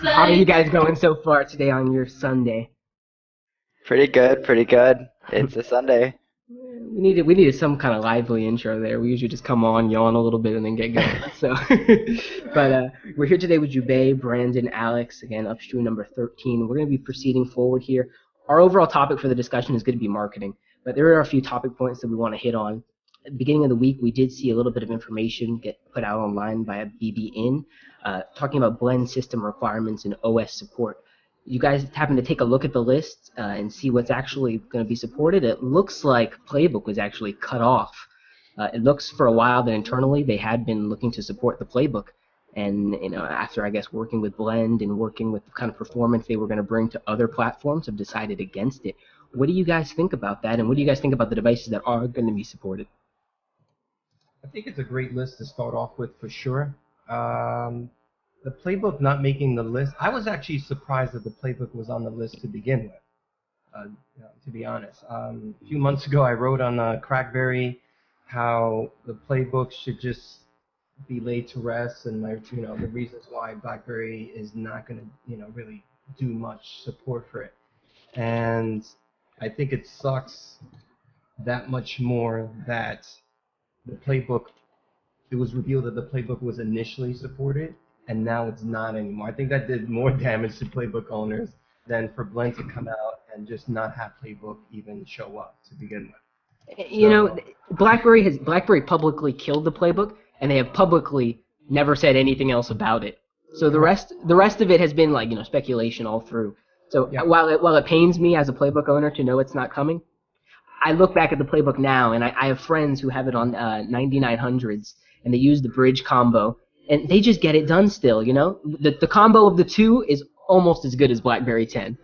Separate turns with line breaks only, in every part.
How are you guys going so far today on your Sunday?
Pretty good, pretty good. It's a Sunday.
We needed some kind of lively intro there. We usually just come on, yawn a little bit, and then get going. So, we're here today with Jubei, Brandon, Alex, again, Upstream number 13. We're going to be proceeding forward here. Our overall topic for the discussion is going to be marketing, but there are a few topic points that we want to hit on. At the beginning of the week, we did see a little bit of information get put out online by a BBN, talking about blend system requirements and OS support. You guys happen to take a look at the list and see what's actually going to be supported. It looks like Playbook was actually cut off. It looks for a while that internally they had been looking to support the Playbook, and after I guess working with Blend and working with the kind of performance they were going to bring to other platforms, have decided against it. What do you guys think about that, and what do you guys think about the devices that are going to be supported?
I think it's a great list to start off with for sure. The playbook not making the list, I was actually surprised that the playbook was on the list to begin with, to be honest. A few months ago, I wrote on BlackBerry how the playbook should just be laid to rest, and the reasons why BlackBerry is not going to, really do much support for it. And I think it sucks that much more that the playbook, it was revealed that the playbook was initially supported and now it's not anymore. I think that did more damage to playbook owners than for Blend to come out and just not have playbook even show up to begin with.
You know,
So
BlackBerry publicly killed the playbook, and they have publicly never said anything else about it. So the
correct.
rest of it has been like speculation all through. So
Yeah.
while it pains me as a playbook owner to know it's not coming, I look back at the playbook now, and I have friends who have it on 9900s, and they use the bridge combo, and they just get it done still. The combo of the two is almost as good as BlackBerry 10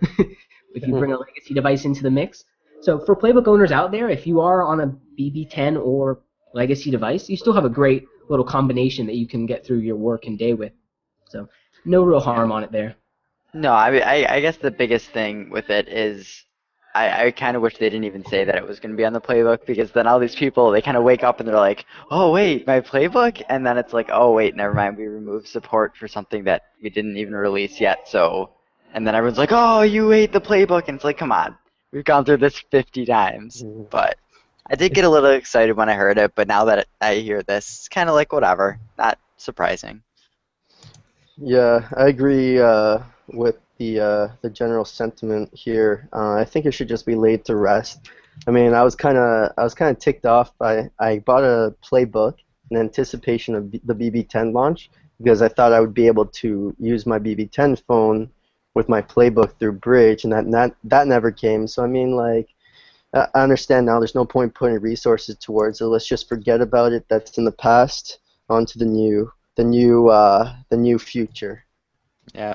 if you
Yeah.
bring a legacy device into the mix. So for playbook owners out there, if you are on a BB10 or legacy device, you still have a great little combination that you can get through your work and day with. So no real harm on it there.
No, I guess the biggest thing with it is I kind of wish they didn't even say that it was going to be on the playbook because then all these people, they kind of wake up and they're like, oh, wait, my playbook? And then it's like, oh, wait, never mind. We removed support for something that we didn't even release yet. So, and then everyone's like, oh, you hate the playbook. And it's like, come on. We've gone through this 50 times. But I did get a
It's
little excited when I heard it, but now that I hear this, it's kind of like whatever. Not surprising.
Yeah, I agree with the general sentiment here. I think it should just be laid to rest. I mean, I was kind of ticked off. I bought a playbook in anticipation of the BB10 launch because I thought I would be able to use my BB10 phone with my playbook through Bridge, and that never came. So I mean, like, I understand now. There's no point putting resources towards it. Let's just forget about it. That's in the past. On to the new future.
Yeah.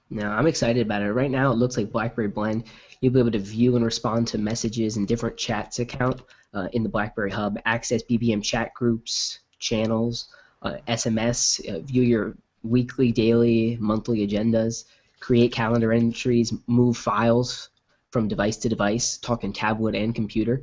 No, I'm excited about it. Right now, it looks like BlackBerry Blend. You'll be able to view and respond to messages in different chats account in the BlackBerry Hub, access BBM chat groups, channels, SMS, view your weekly, daily, monthly agendas, create calendar entries, move files from device to device, talking tablet and computer.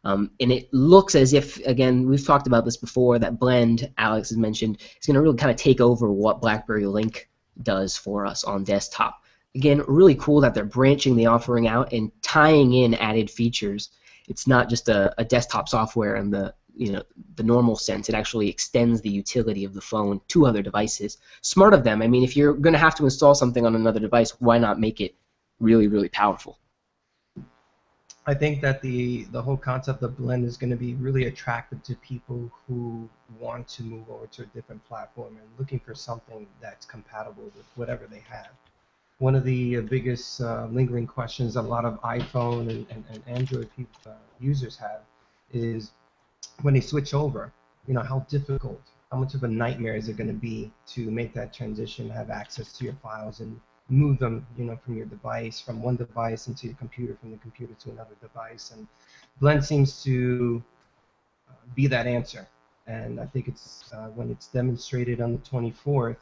And it looks as if, again, we've talked about this before, that Blend, Alex has mentioned, is going to really kind of take over what BlackBerry Link does for us on desktop. Again, really cool that they're branching the offering out and tying in added features. It's not just a desktop software in the normal sense. It actually extends the utility of the phone to other devices. Smart of them. I mean, if you're going to have to install something on another device, why not make it really, really powerful?
I think that the whole concept of Blend is going to be really attractive to people who want to move over to a different platform and looking for something that's compatible with whatever they have. One of the biggest lingering questions a lot of iPhone and Android users have is when they switch over, how difficult, how much of a nightmare is it going to be to make that transition, have access to your files and move them, from your device, from one device into your computer, from the computer to another device. And Blend seems to be that answer. And I think it's when it's demonstrated on the 24th,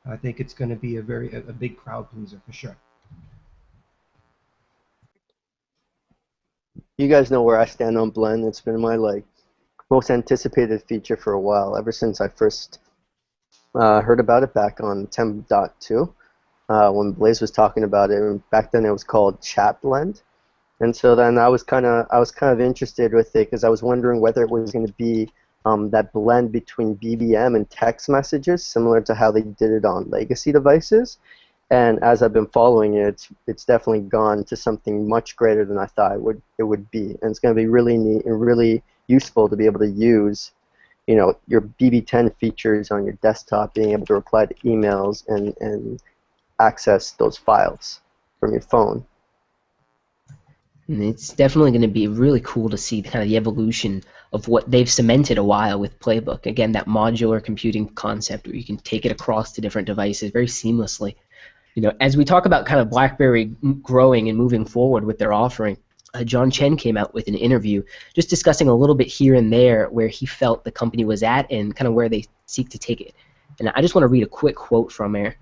I think it's going to be a big crowd pleaser for sure.
You guys know where I stand on Blend. It's been my most anticipated feature for a while, ever since I first heard about it back on 10.2. when Blaze was talking about it. And back then it was called Chat Blend. And so then I was kind of interested with it because I was wondering whether it was going to be that blend between BBM and text messages, similar to how they did it on legacy devices. And as I've been following it, it's definitely gone to something much greater than I thought it would be. And it's going to be really neat and really useful to be able to use, your BB10 features on your desktop, being able to reply to emails and access those files from your phone.
And it's definitely going to be really cool to see kind of the evolution of what they've cemented a while with Playbook. Again, that modular computing concept where you can take it across to different devices very seamlessly. As we talk about kind of BlackBerry growing and moving forward with their offering, John Chen came out with an interview just discussing a little bit here and there where he felt the company was at and kind of where they seek to take it. And I just want to read a quick quote from there.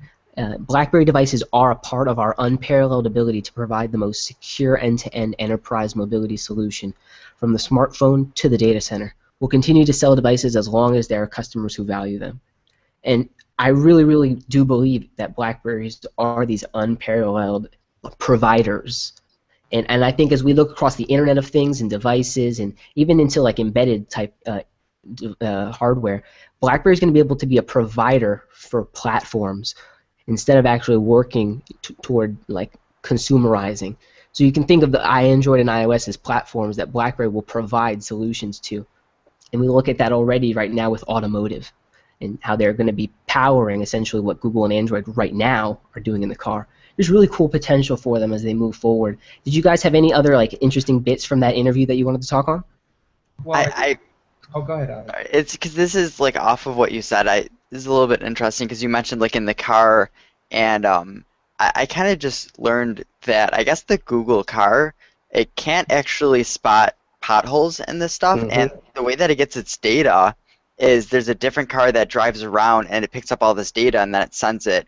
BlackBerry devices are a part of our unparalleled ability to provide the most secure end-to-end enterprise mobility solution, from the smartphone to the data center. We'll continue to sell devices as long as there are customers who value them. And I really, really do believe that BlackBerries are these unparalleled providers. And I think as we look across the Internet of Things and devices and even into like embedded type hardware, BlackBerry is going to be able to be a provider for platforms instead of actually working toward like consumerizing. So you can think of the Android and iOS as platforms that BlackBerry will provide solutions to. And we look at that already right now with automotive and how they're going to be powering essentially what Google and Android right now are doing in the car. There's really cool potential for them as they move forward. Did you guys have any other like interesting bits from that interview that you wanted to talk on?
Well,
I
oh, go ahead, Alex.
It's because this is like off of what you said. This is a little bit interesting because you mentioned like in the car, and I kind of just learned that I guess the Google car, it can't actually spot potholes and this stuff, and the way that it gets its data is there's a different car that drives around and it picks up all this data and then it sends it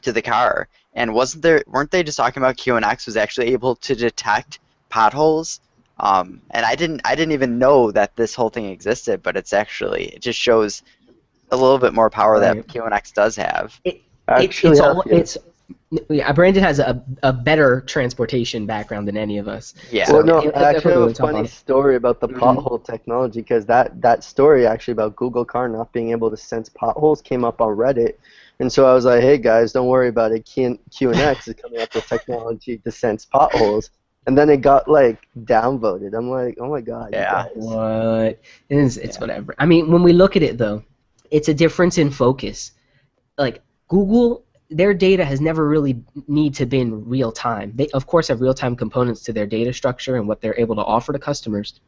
to the car. And weren't they just talking about QNX was actually able to detect potholes? And I didn't even know that this whole thing existed, but it just shows a little bit more power that
Right.
QNX does have.
Actually,
Brandon has a better transportation background than any of us.
Yeah.
Well,
So
no,
he'll
I actually
definitely
have a
really talk on
funny
it.
story about the pothole technology because that story actually about Google car not being able to sense potholes came up on Reddit. And so I was like, hey guys, don't worry about it. QNX is coming up with technology to sense potholes. And then it got like downvoted. I'm like, oh my god, you
Yeah.
guys.
What? It's whatever. I mean, when we look at it though, it's a difference in focus. Like Google, their data has never really need to been real time. They of course have real time components to their data structure and what they're able to offer to customers.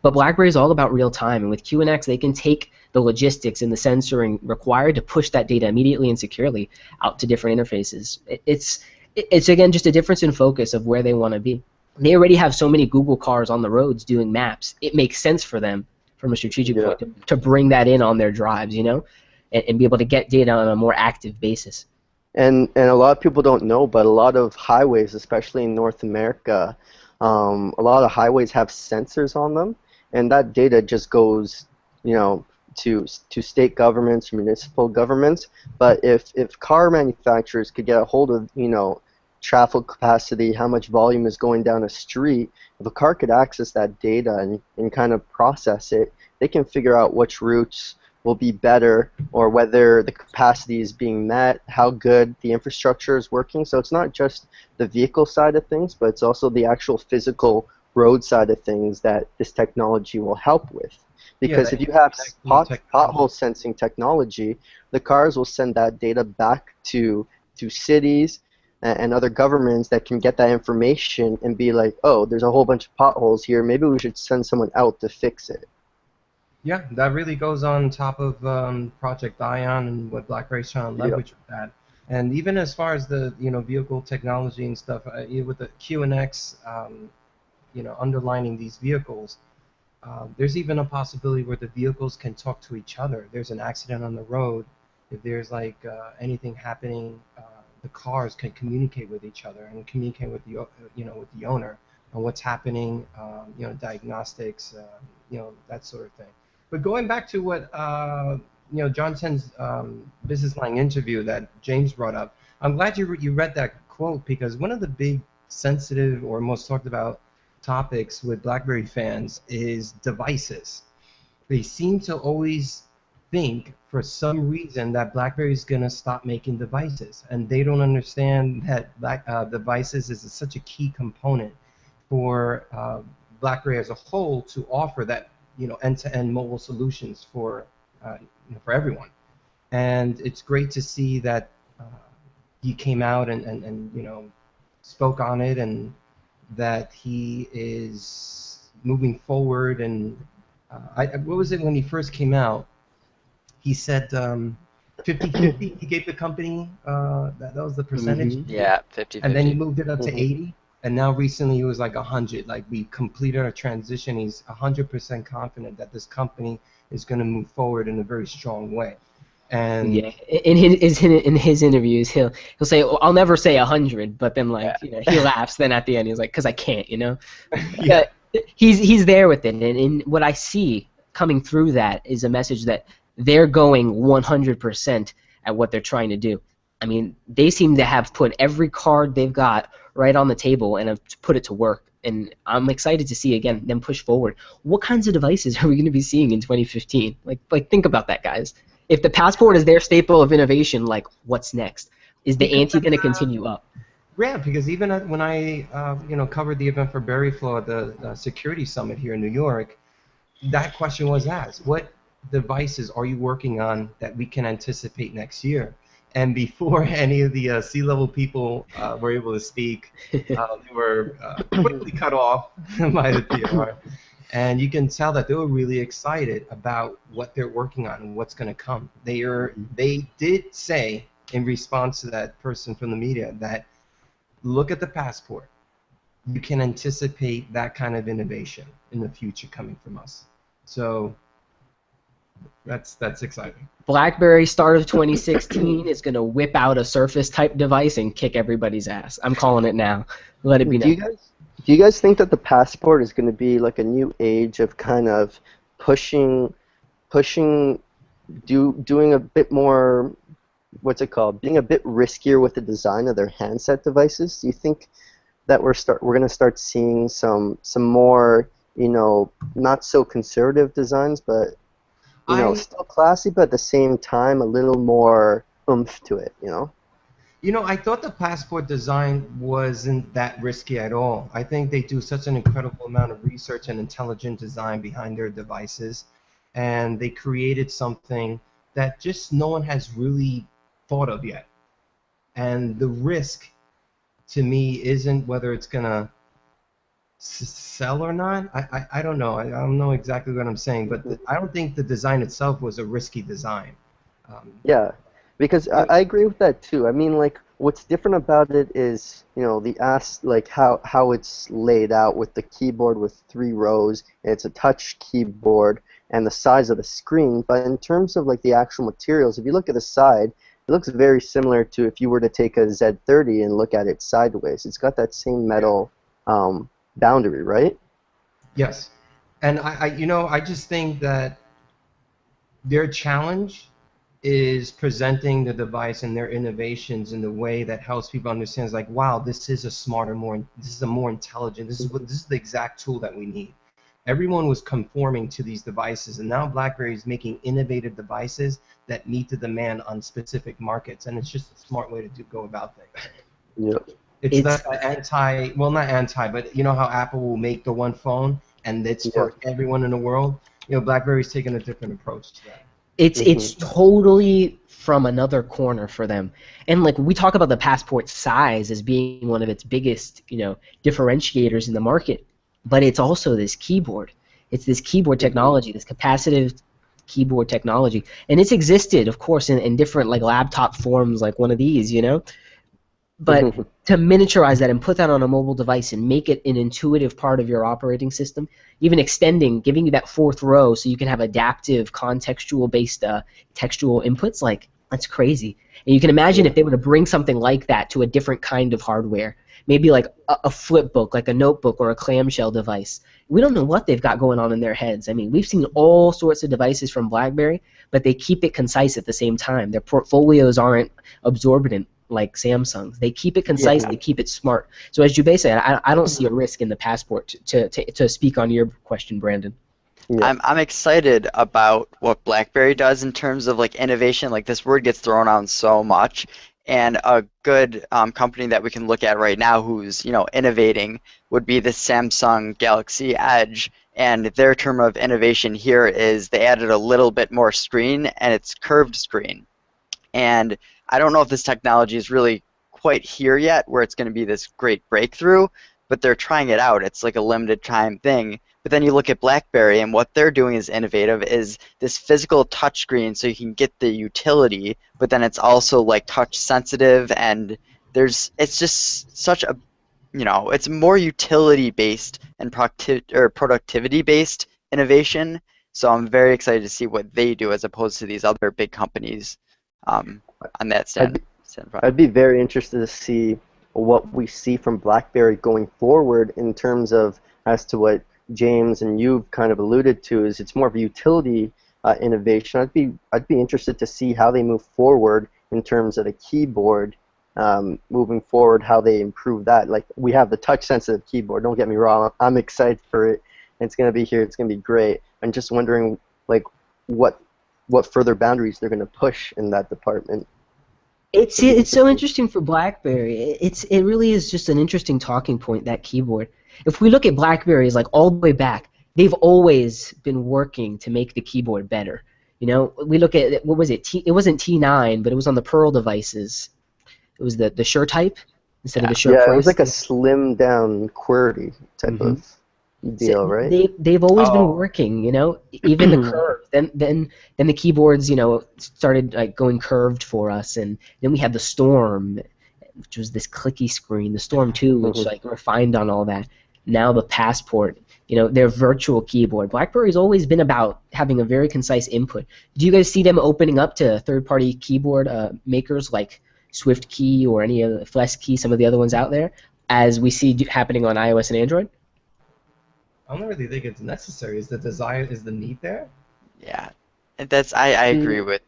But BlackBerry is all about real time, and with QNX they can take the logistics and the sensoring required to push that data immediately and securely out to different interfaces. It's again just a difference in focus of where they want to be. They already have so many Google cars on the roads doing maps. It makes sense for them from a strategic point to bring that in on their drives, and be able to get data on a more active basis.
And a lot of people don't know, but a lot of highways, especially in North America, a lot of highways have sensors on them, and that data just goes, to state governments, municipal governments. But if car manufacturers could get a hold of, traffic capacity, how much volume is going down a street, if a car could access that data and kind of process it, they can figure out which routes will be better or whether the capacity is being met, how good the infrastructure is working. So it's not just the vehicle side of things, but it's also the actual physical road side of things that this technology will help with. Because if you have pothole sensing technology, the cars will send that data back to cities and other governments that can get that information and be like, oh, there's a whole bunch of potholes here. Maybe we should send someone out to fix it.
Yeah, that really goes on top of Project Ion and what BlackBerry's trying to leverage with that. And even as far as the vehicle technology and stuff, with the QNX, underlining these vehicles, there's even a possibility where the vehicles can talk to each other. There's an accident on the road. If there's like anything happening, the cars can communicate with each other and communicate with with the owner on what's happening. Diagnostics, that sort of thing. But going back to what John Chen's business line interview that James brought up, I'm glad you read that quote, because one of the big sensitive or most talked about topics with BlackBerry fans is devices. They seem to always think, for some reason, that BlackBerry is going to stop making devices, and they don't understand that devices is such a key component for BlackBerry as a whole to offer that, end-to-end mobile solutions for everyone. And it's great to see that he came out and spoke on it, and that he is moving forward. And what was it when he first came out? He said 50-50. He gave the company that was the percentage.
Yeah, 50-50.
And then he moved it up to 80. And now recently he was like 100. Like, we completed our transition. He's 100% confident that this company is going to move forward in a very strong way. And
yeah, in his interviews, he'll say, well, "I'll never say 100," but then he laughs. Then at the end, he's like, "Cause I can't,"
Yeah.
He's there with it, and what I see coming through that is a message that they're going 100% at what they're trying to do. I mean, they seem to have put every card they've got right on the table and have put it to work. And I'm excited to see again them push forward. What kinds of devices are we going to be seeing in 2015? Like think about that, guys. If the Passport is their staple of innovation, like, what's next? Is the ante going to continue up?
Yeah, because even when I covered the event for BerryFlow at the Security Summit here in New York, that question was asked: what devices are you working on that we can anticipate next year? And before any of the C-level people were able to speak, they were quickly cut off by the PR. And you can tell that they were really excited about what they're working on and what's going to come. They did say, in response to that person from the media, that look at the Passport. You can anticipate that kind of innovation in the future coming from us. So that's exciting.
BlackBerry start of 2016 is going to whip out a Surface-type device and kick everybody's ass. I'm calling it now. Let it be known.
Do you guys think that the Passport is going to be like a new age of kind of pushing, doing a bit more, what's it called, being a bit riskier with the design of their handset devices? Do you think that we're going to start seeing some more, not so conservative designs, but still classy, but at the same time a little more oomph to it,
I thought the Passport design wasn't that risky at all. I think they do such an incredible amount of research and intelligent design behind their devices, and they created something that just no one has really thought of yet. And the risk, to me, isn't whether it's going to sell or not. I don't know. I don't know exactly what I'm saying, but I don't think the design itself was a risky design.
Yeah. Because I agree with that too. I mean, like, what's different about it is, how it's laid out with the keyboard with 3 rows, and it's a touch keyboard, and the size of the screen. But in terms of like the actual materials, if you look at the side, it looks very similar to if you were to take a Z30 and look at it sideways. It's got that same metal boundary, right?
Yes, and I just think that their challenge is presenting the device and their innovations in the way that helps people understand. It's like, wow, this is this is a more intelligent. This is the exact tool that we need. Everyone was conforming to these devices, and now BlackBerry is making innovative devices that meet the demand on specific markets, and it's just a smart way to go about things.
Yep.
It's not not anti, but you know how Apple will make the one phone and it's for everyone in the world? BlackBerry's taking a different approach to that.
It's totally from another corner for them. And like we talk about the Passport size as being one of its biggest, differentiators in the market, but it's also this keyboard. It's this keyboard technology, this capacitive keyboard technology, and it's existed, of course, in different like laptop forms, like one of these, But to miniaturize that and put that on a mobile device and make it an intuitive part of your operating system, even extending, giving you that 4th row so you can have adaptive, contextual-based textual inputs, like, that's crazy. And you can imagine if they were to bring something like that to a different kind of hardware, maybe like a flip book, like a notebook or a clamshell device. We don't know what they've got going on in their heads. I mean, we've seen all sorts of devices from BlackBerry, but they keep it concise at the same time. Their portfolios aren't absorbent. like Samsung's. They keep it concise,
Yeah.
they keep it smart. So as Jubei said, I don't see a risk in the Passport. To speak on your question, Brandon.
Yeah.
I'm excited about what BlackBerry does in terms of like innovation. Like this word gets thrown around so much, and a good company that we can look at right now who's innovating would be the Samsung Galaxy Edge. And their term of innovation here is they added a little bit more screen, and it's curved screen. And I don't know if this technology is really quite here yet where it's going to be this great breakthrough, but they're trying it out. It's like a limited time thing. But then you look at BlackBerry, and what they're doing is innovative, is this physical touchscreen so you can get the utility, but then it's also like touch sensitive, and it's just such a it's more utility based and productivity based innovation. So I'm very excited to see what they do as opposed to these other big companies on that
I'd,
standpoint.
I'd be very interested to see what we see from BlackBerry going forward in terms of as to what James and you've kind of alluded to is it's more of a utility innovation. I'd be interested to see how they move forward in terms of the keyboard moving forward, how they improve that. Like we have the touch sensitive keyboard. Don't get me wrong. I'm excited for it. It's going to be here. It's going to be great. I'm just wondering like what further boundaries they're going to push in that department.
It's so interesting for BlackBerry. It really is just an interesting talking point, that keyboard. If we look at BlackBerry's like all the way back, they've always been working to make the keyboard better. We look at what was it? It wasn't T9, but it was on the Pearl devices. It was the Sure type instead of the Sure
Yeah, it was
Price.
like a slimmed down QWERTY type
Mhm.
of deal, right?
They've always been
Oh,
working, even the curve. Then the keyboards, started like going curved for us, and then we had the Storm, which was this clicky screen. The Storm 2, which
Mhm.
like refined on all that. Now the Passport, their virtual keyboard. BlackBerry's always been about having a very concise input. Do you guys see them opening up to third-party keyboard makers like SwiftKey or any of the FlexKey, some of the other ones out there, as we see happening on iOS and Android?
I don't really think it's necessary. Is the desire, is the need there?
Yeah, and I agree
See,
with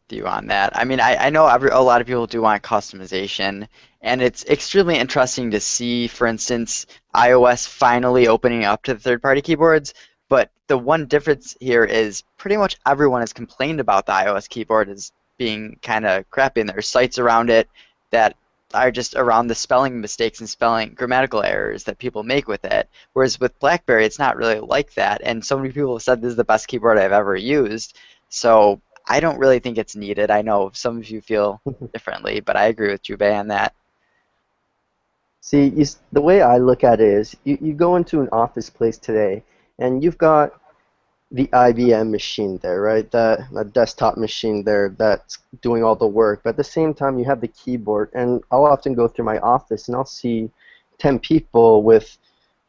you on that. I mean, I know a lot of people do want customization, and it's extremely interesting to see, for instance, iOS finally opening up to the third-party keyboards. But the one difference here is pretty much everyone has complained about the iOS keyboard as being kind of crappy, and there's sites around it that are just around the spelling mistakes and spelling grammatical errors that people make with it. Whereas with BlackBerry, it's not really like that. And so many people have said this is the best keyboard I've ever used. So I don't really think it's needed. I know some of you feel differently, but I agree with Jubei on that.
see, the way I look at it is you go into an office place today and you've got the IBM machine there, right? That desktop machine there that's doing all the work. But at the same time, you have the keyboard. And I'll often go through my office and I'll see 10 people with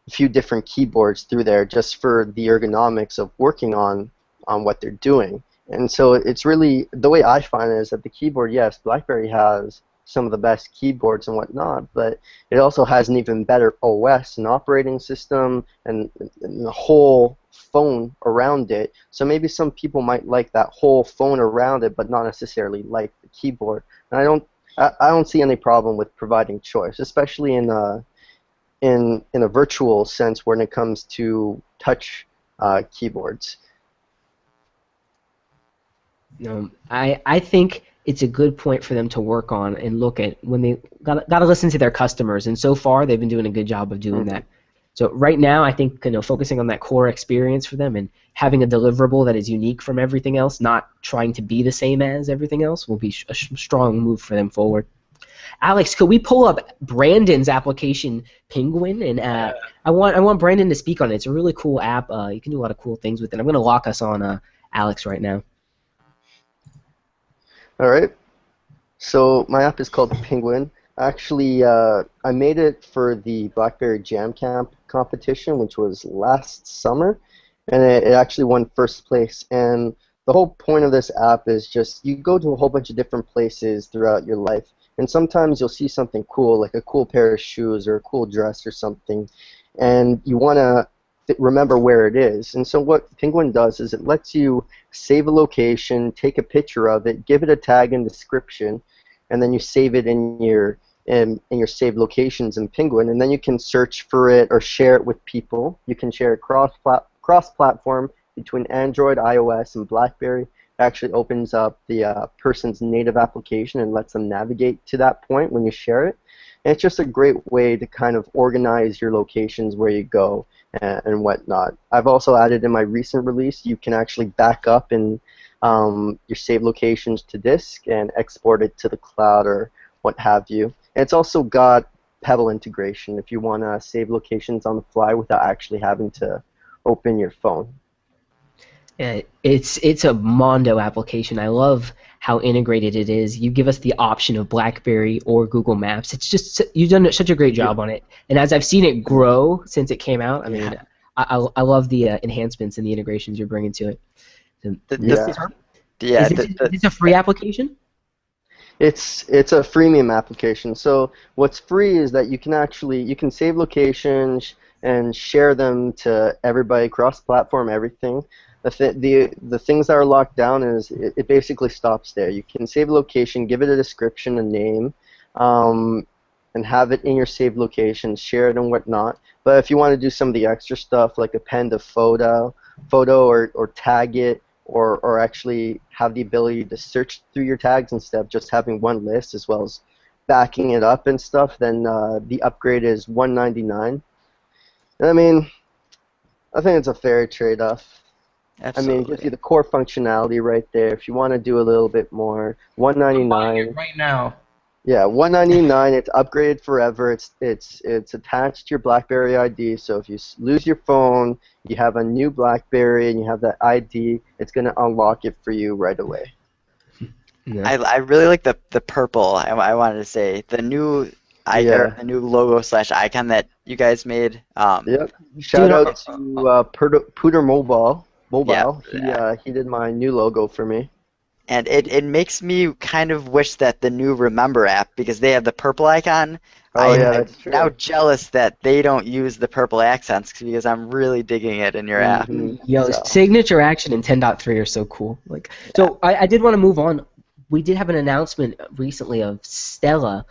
a few different keyboards through there just for the ergonomics of working on what they're doing. And so it's really the way I find it is that the keyboard, yes, BlackBerry has some of the best keyboards and whatnot, but it also has an even better OS and operating system and the whole phone around it. So maybe some people might like that whole phone around it, but not necessarily like the keyboard. And I don't see any problem with providing choice, especially in a virtual sense when it comes to touch keyboards.
I think it's a good point for them to work on and look at when they got to listen to their customers, and so far they've been doing a good job of doing that. So right now, I think focusing on that core experience for them and having a deliverable that is unique from everything else, not trying to be the same as everything else, will be a strong move for them forward. Alex, could we pull up Brandon's application, Penguin? And I want Brandon to speak on it. It's a really cool app. You can do a lot of cool things with it. I'm going to lock us on Alex right now.
All right. So my app is called Penguin. Actually, I made it for the BlackBerry Jam Camp competition, which was last summer, and it actually won first place. And the whole point of this app is just you go to a whole bunch of different places throughout your life, and sometimes you'll see something cool, like a cool pair of shoes or a cool dress or something, and you want to remember where it is. And so what Penguin does is it lets you save a location, take a picture of it, give it a tag and description, and then you save it in your saved locations in Penguin, and then you can search for it or share it with people. You can share it cross-platform between Android, iOS, and BlackBerry. It actually opens up the person's native application and lets them navigate to that point when you share it. And it's just a great way to kind of organize your locations where you go and whatnot. I've also added in my recent release, you can actually back up in your saved locations to disk and export it to the cloud or what have you. And it's also got Pebble integration if you want to save locations on the fly without actually having to open your phone.
It's a Mondo application. I love how integrated it is. You give us the option of BlackBerry or Google Maps. It's just you've done such a great job on it. And as I've seen it grow since it came out, I mean, I love the enhancements and the integrations you're bringing to it. Is it a free application?
It's a freemium application. So what's free is that you can save locations and share them to everybody, cross-platform, everything. The things that are locked down is it basically stops there. You can save a location, give it a description, a name, and have it in your saved location, share it and whatnot. But if you want to do some of the extra stuff like append a photo or tag it, or actually have the ability to search through your tags instead of just having one list, as well as backing it up and stuff, then the upgrade is $199. I mean, I think it's a fair trade-off.
Absolutely.
I mean, it gives you the core functionality right there. If you want to do a little bit more, $199
right now.
Yeah, $199. It's upgraded forever. It's attached to your BlackBerry ID. So if you lose your phone, you have a new BlackBerry and you have that ID, it's gonna unlock it for you right away.
Yeah.
I really like the purple. I wanted to say the new the new logo / icon that you guys made.
Yep. Shout out to Pooter Mobile.
Yeah.
He did my new logo for me.
And it makes me kind of wish that the new Remember app, because they have the purple icon, I'm
that's true.
now jealous that they don't use the purple accents because I'm really digging it in your app.
Yo, signature action in 10.3 are so cool. So I did want to move on. We did have an announcement recently of Stella,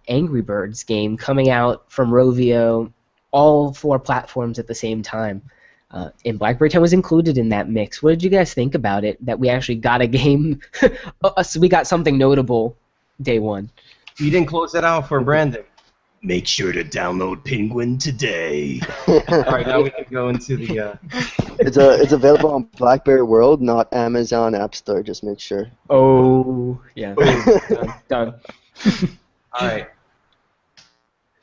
Angry Birds game coming out from Rovio, all 4 platforms at the same time. And BlackBerry 10 was included in that mix. What did you guys think about it, that we actually got a game, so we got something notable day one?
You didn't close that out for branding.
Make sure to download Penguin today.
All right, now we can go into the...
It's available on BlackBerry World, not Amazon App Store, just make sure.
Oh, yeah. Done.
All right.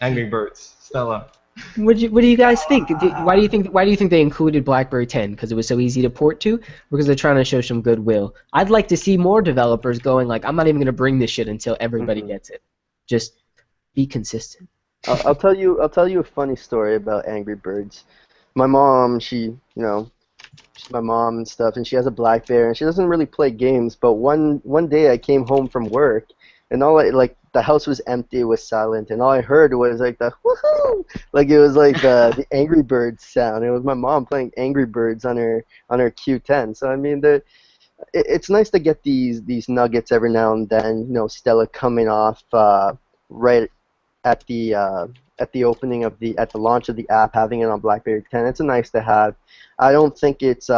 Angry Birds, Stella.
What do you guys think? Why do you think they included BlackBerry 10? Because it was so easy to port to, or because they're trying to show some goodwill? I'd like to see more developers going like, I'm not even going to bring this shit until everybody gets it. Just be consistent.
I'll tell you a funny story about Angry Birds. My mom, she's my mom and stuff, and she has a BlackBerry, and she doesn't really play games. But one day I came home from work, and the house was empty, it was silent, and all I heard was like the woohoo, like it was like the Angry Birds sound. It was my mom playing Angry Birds on her Q10. So I mean, it's nice to get these nuggets every now and then. Stella coming off right at the opening of at the launch of the app, having it on BlackBerry 10. It's a nice to have. I don't think it's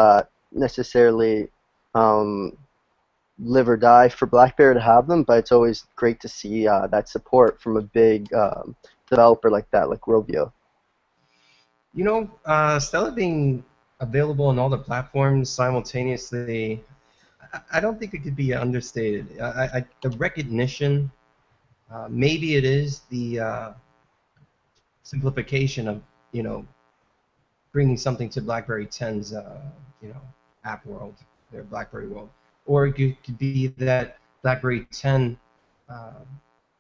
necessarily live or die for BlackBerry to have them, but it's always great to see that support from a big developer like that, like Rovio.
Stella being available on all the platforms simultaneously, I don't think it could be understated. The recognition, maybe it is the simplification of bringing something to BlackBerry 10's app world, their BlackBerry world. Or it could be that BlackBerry 10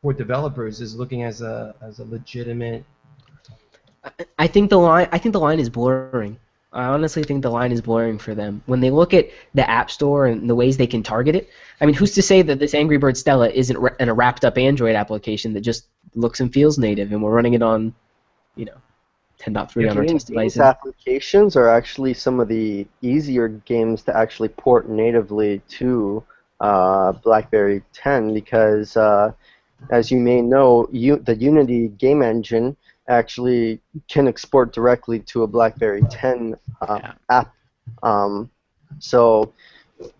for developers is looking as a legitimate.
I think the line is blurring. I honestly think the line is blurring for them. When they look at the App Store and the ways they can target it, I mean, who's to say that this Angry Bird Stella isn't a wrapped-up Android application that just looks and feels native, and we're running it on, 10.3 on our test devices.
These applications are actually some of the easier games to actually port natively to BlackBerry 10 because, as you may know, the Unity game engine actually can export directly to a BlackBerry 10
Yeah.
app. So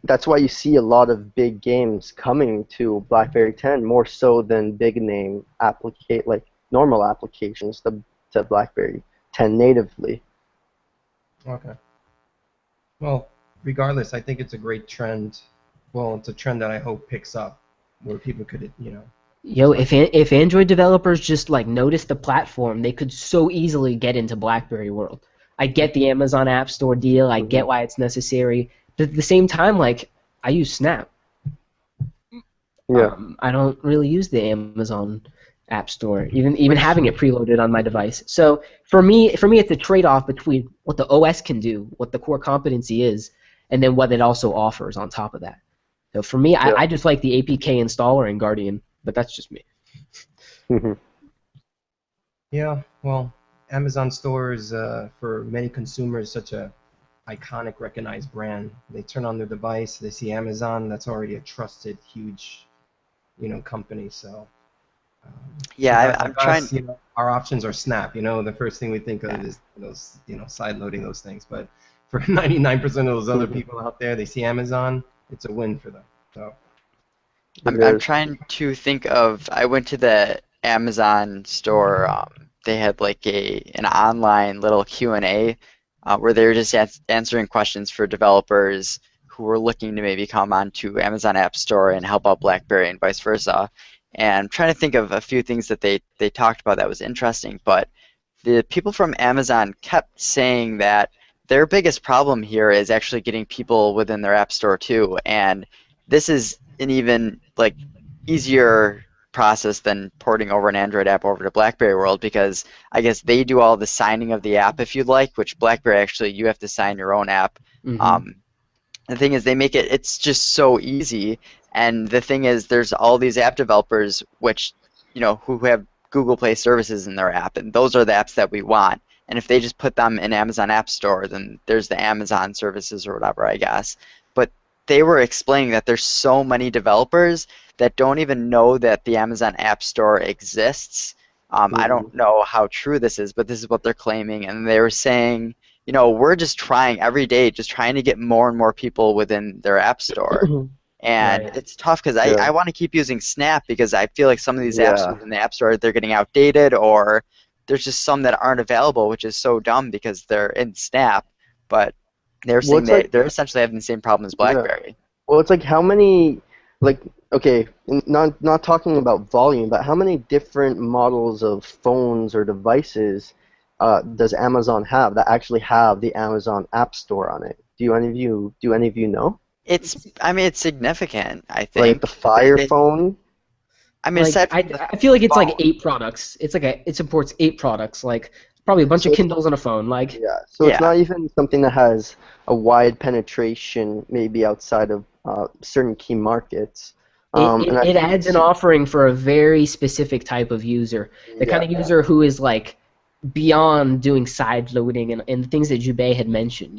that's why you see a lot of big games coming to BlackBerry 10 more so than big name like normal applications to BlackBerry 10 natively.
Okay. Well, regardless, I think it's a great trend. Well, it's a trend that I hope picks up, where people could,
Yo,
start.
if Android developers just like noticed the platform, they could so easily get into BlackBerry world. I get the Amazon App Store deal. I get why it's necessary. But at the same time, like I use Snap.
Yeah.
I don't really use the Amazon App Store, even having it preloaded on my device. So for me, it's a trade-off between what the OS can do, what the core competency is, and then what it also offers on top of that. So for me,
Yeah.
I just like the APK installer in Guardian, but that's just me.
Yeah, well, Amazon store is for many consumers such a iconic, recognized brand. They turn on their device, they see Amazon. That's already a trusted, huge, company. So for
Yeah,
guys
I'm
like
trying.
us, our options are Snap. The first thing we think of
Yeah.
is side loading those things. But for 99% of those other people out there, they see Amazon. It's a win for them. So
I'm trying to think of. I went to the Amazon store. They had like an online little Q&A where they were just answering questions for developers who were looking to maybe come onto Amazon App Store and help out BlackBerry and vice versa. And I'm trying to think of a few things that they talked about that was interesting, but the people from Amazon kept saying that their biggest problem here is actually getting people within their app store too. And this is an even like easier process than porting over an Android app over to BlackBerry world because I guess they do all the signing of the app if you'd like, which BlackBerry actually you have to sign your own app.
Hmm.
Um, the thing is they make it's just so easy. And the thing is there's all these app developers which, who have Google Play services in their app, and those are the apps that we want. And if they just put them in Amazon App Store, then there's the Amazon services or whatever, I guess. But they were explaining that there's so many developers that don't even know that the Amazon App Store exists. I don't know how true this is, but this is what they're claiming. And they were saying, we're just trying every day, just trying to get more and more people within their app store. And
Right.
it's tough because
Yeah.
I want to keep using Snap because I feel like some of these apps
Yeah.
within the App Store, they're getting outdated or there's just some that aren't available, which is so dumb because they're in Snap. But they're
Well,
saying
it's like,
they're essentially having the same problem as
yeah.
BlackBerry.
Well, it's like how many, like, okay, not talking about volume, but how many different models of phones or devices does Amazon have that actually have the Amazon App Store on it? Do any of you know?
I mean, it's significant, I
Like the
think.
Fire phone?
I mean,
Like
aside
I,
from the
I feel like it's like
phone,
8 products. It supports 8 products. Like probably a bunch of
So it's,
Kindles on a phone. Like
yeah, so it's
yeah,
not even something that has a wide penetration, maybe outside of certain key markets.
it,
And I
it, it
think
adds an offering for a very specific type of user. The kind
yeah,
of user who is like beyond doing side loading and the things that Jubei had mentioned,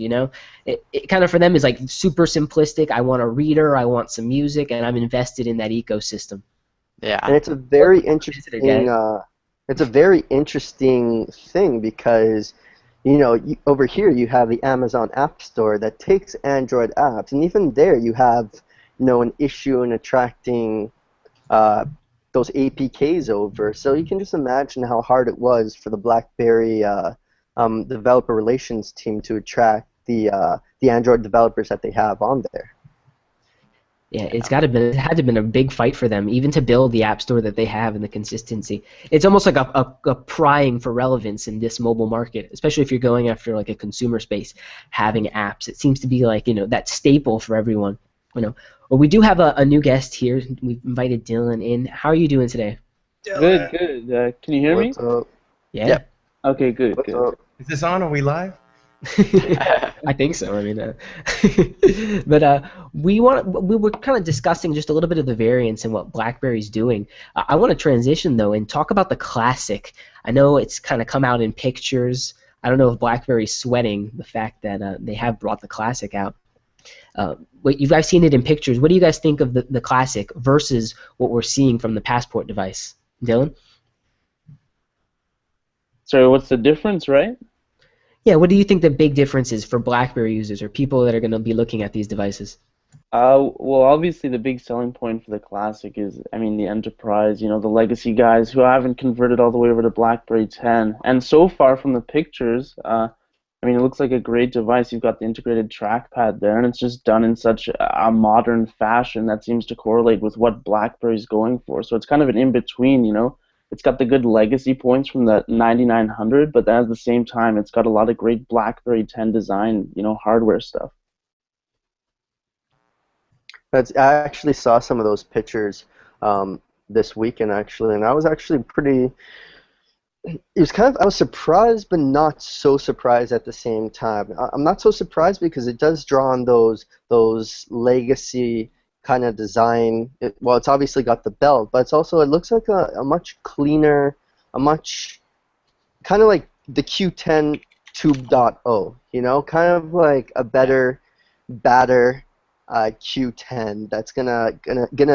it kind of for them is like super simplistic. I want a reader, I want some music, and I'm invested in that ecosystem.
yeah.
and it's a
What
very
is it,
interesting
guys?
thing because over here you have the Amazon App Store that takes Android apps, and even there you have an issue in attracting uh, those APKs over. So you can just imagine how hard it was for the BlackBerry developer relations team to attract the Android developers that they have on there.
Yeah, it had to have been a big fight for them, even to build the app store that they have and the consistency. It's almost like a prying for relevance in this mobile market, especially if you're going after like a consumer space, having apps. It seems to be like, that staple for everyone. Well, we do have a new guest here. We've invited Dylan in. How are you doing today?
Good,
Dylan,
good. Can you hear me?
What's up?
Yeah.
Yep.
Okay, good,
What's
good.
up?
is this on? Are we live?
I think so. I mean, but we were kind of discussing just a little bit of the variance and what BlackBerry's doing. I want to transition though and talk about the Classic. I know it's kind of come out in pictures. I don't know if BlackBerry's sweating the fact that they have brought the Classic out. You guys seen it in pictures. What do you guys think of the Classic versus what we're seeing from the Passport device? Dylan?
Sorry, what's the difference, right?
Yeah, what do you think the big difference is for BlackBerry users or people that are going to be looking at these devices?
Well, obviously the big selling point for the Classic is, I mean, the enterprise, the legacy guys who haven't converted all the way over to BlackBerry 10. And so far from the pictures, I mean, it looks like a great device. You've got the integrated trackpad there, and it's just done in such a modern fashion that seems to correlate with what BlackBerry's going for. So it's kind of an in-between. It's got the good legacy points from the 9900, but then at the same time, it's got a lot of great BlackBerry 10 design, hardware stuff.
I actually saw some of those pictures this weekend, actually, and I was actually pretty. It was I was surprised, but not so surprised at the same time. I'm not so surprised because it does draw on those legacy kind of design. Well, it's obviously got the belt, but it looks like a much cleaner, a much kind of like the Q10 2.0, kind of like a better, badder Q10 that's gonna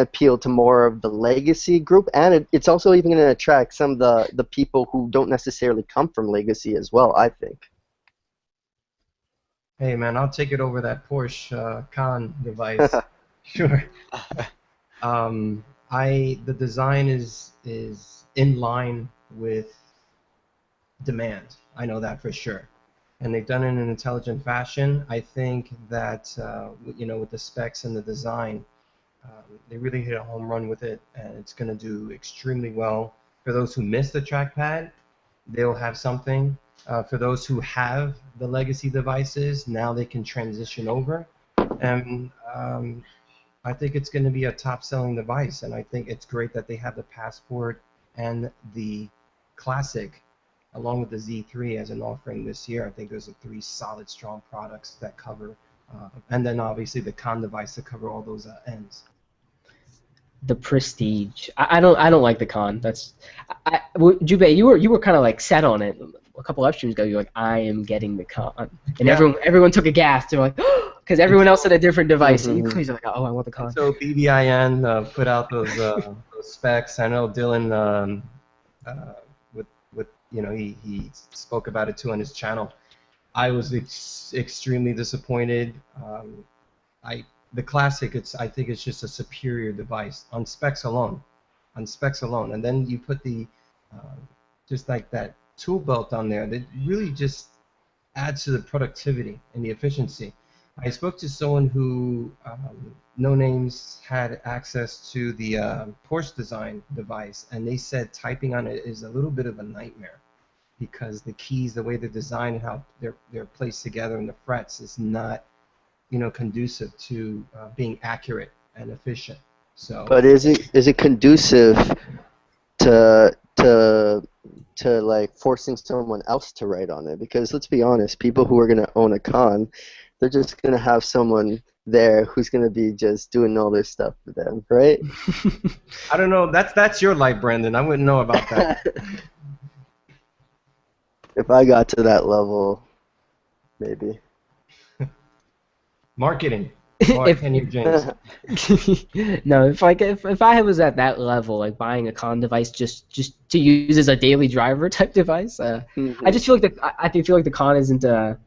appeal to more of the legacy group, and it's also even gonna attract some of the people who don't necessarily come from legacy as well, I think.
Hey man, I'll take it over that Porsche Con device. Sure. The design is in line with demand. I know that for sure. And they've done it in an intelligent fashion. I think that with the specs and the design, they really hit a home run with it, and it's going to do extremely well. For those who miss the trackpad, they'll have something. For those who have the legacy devices, now they can transition over. And I think it's going to be a top-selling device, and I think it's great that they have the Passport and the Classic along with the Z3 as an offering this year. I think those are three solid, strong products that cover, and then obviously the Con device to cover all those ends.
The Prestige. I don't like the Con. Jubei, you were kind of like set on it a couple upstreams ago. You're like, I am getting the Con, and everyone took a gasp. They're like, because everyone else had a different device, and you're like, oh, I want the Con.
So BBIN put out those specs. I know Dylan. He spoke about it too on his channel. I was extremely disappointed. The Classic, I think it's just a superior device on specs alone, and then you put the just like that tool belt on there that really just adds to the productivity and the efficiency. I spoke to someone who no names had access to the Porsche design device, and they said typing on it is a little bit of a nightmare because the keys, the way they're designed and how they're placed together in the frets is not conducive to being accurate and efficient. So.
But is it conducive to like forcing someone else to write on it? Because let's be honest, people who are going to own a Con, they're just going to have someone there who's going to be just doing all this stuff for them, right?
I don't know. That's your life, Brandon. I wouldn't know about that.
If I got to that level, maybe.
Marketing. Can you, James?
No, if I was at that level, like buying a Con device just to use as a daily driver type device, I just feel like I feel like the Con isn't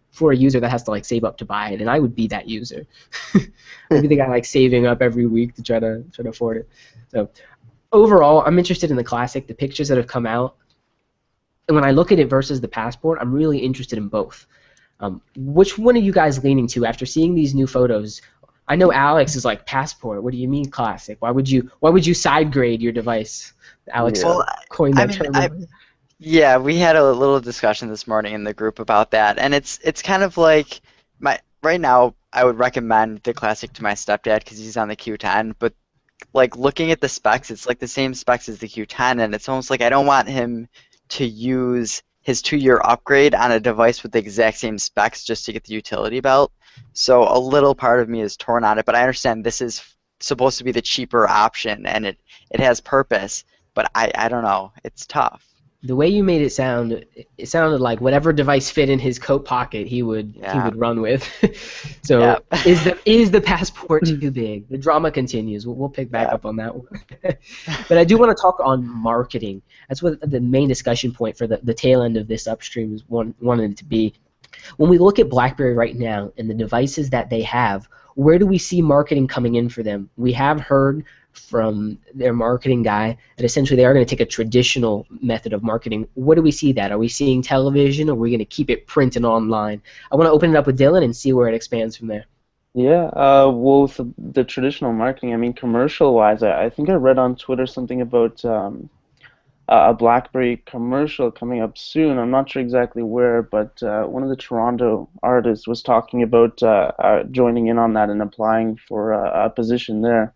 for a user that has to like save up to buy it, and I would be that user. I'd be the guy like saving up every week to try to afford it. So overall, I'm interested in the Classic. The pictures that have come out, and when I look at it versus the Passport, I'm really interested in both. Which one are you guys leaning to after seeing these new photos? I know Alex is like Passport. What do you mean Classic? Why would you side grade your device? Alex coined that term.
Yeah, we had a little discussion this morning in the group about that, and it's kind of like right now I would recommend the Classic to my stepdad because he's on the Q10, but like looking at the specs, it's like the same specs as the Q10, and it's almost like I don't want him to use his 2-year upgrade on a device with the exact same specs just to get the utility belt. So a little part of me is torn on it, but I understand this is supposed to be the cheaper option, and it has purpose, but I don't know. It's tough.
The way you made it sounded like whatever device fit in his coat pocket, he
Yeah.
would run with.
Yeah.
So is the passport too big? The drama continues. We'll pick back
Yeah.
up on that one. But I do want to talk on marketing. That's what the main discussion point for the tail end of this upstream is wanted to be. When we look at BlackBerry right now and the devices that they have, where do we see marketing coming in for them? We have heard from their marketing guy that essentially they are going to take a traditional method of marketing. Where do we see that? Are we seeing television, or are we going to keep it print and online? I want to open it up with Dylan and see where it expands from there.
Yeah, well, with the traditional marketing, I mean, commercial-wise, I think I read on Twitter something about a BlackBerry commercial coming up soon. I'm not sure exactly where, but one of the Toronto artists was talking about joining in on that and applying for a position there.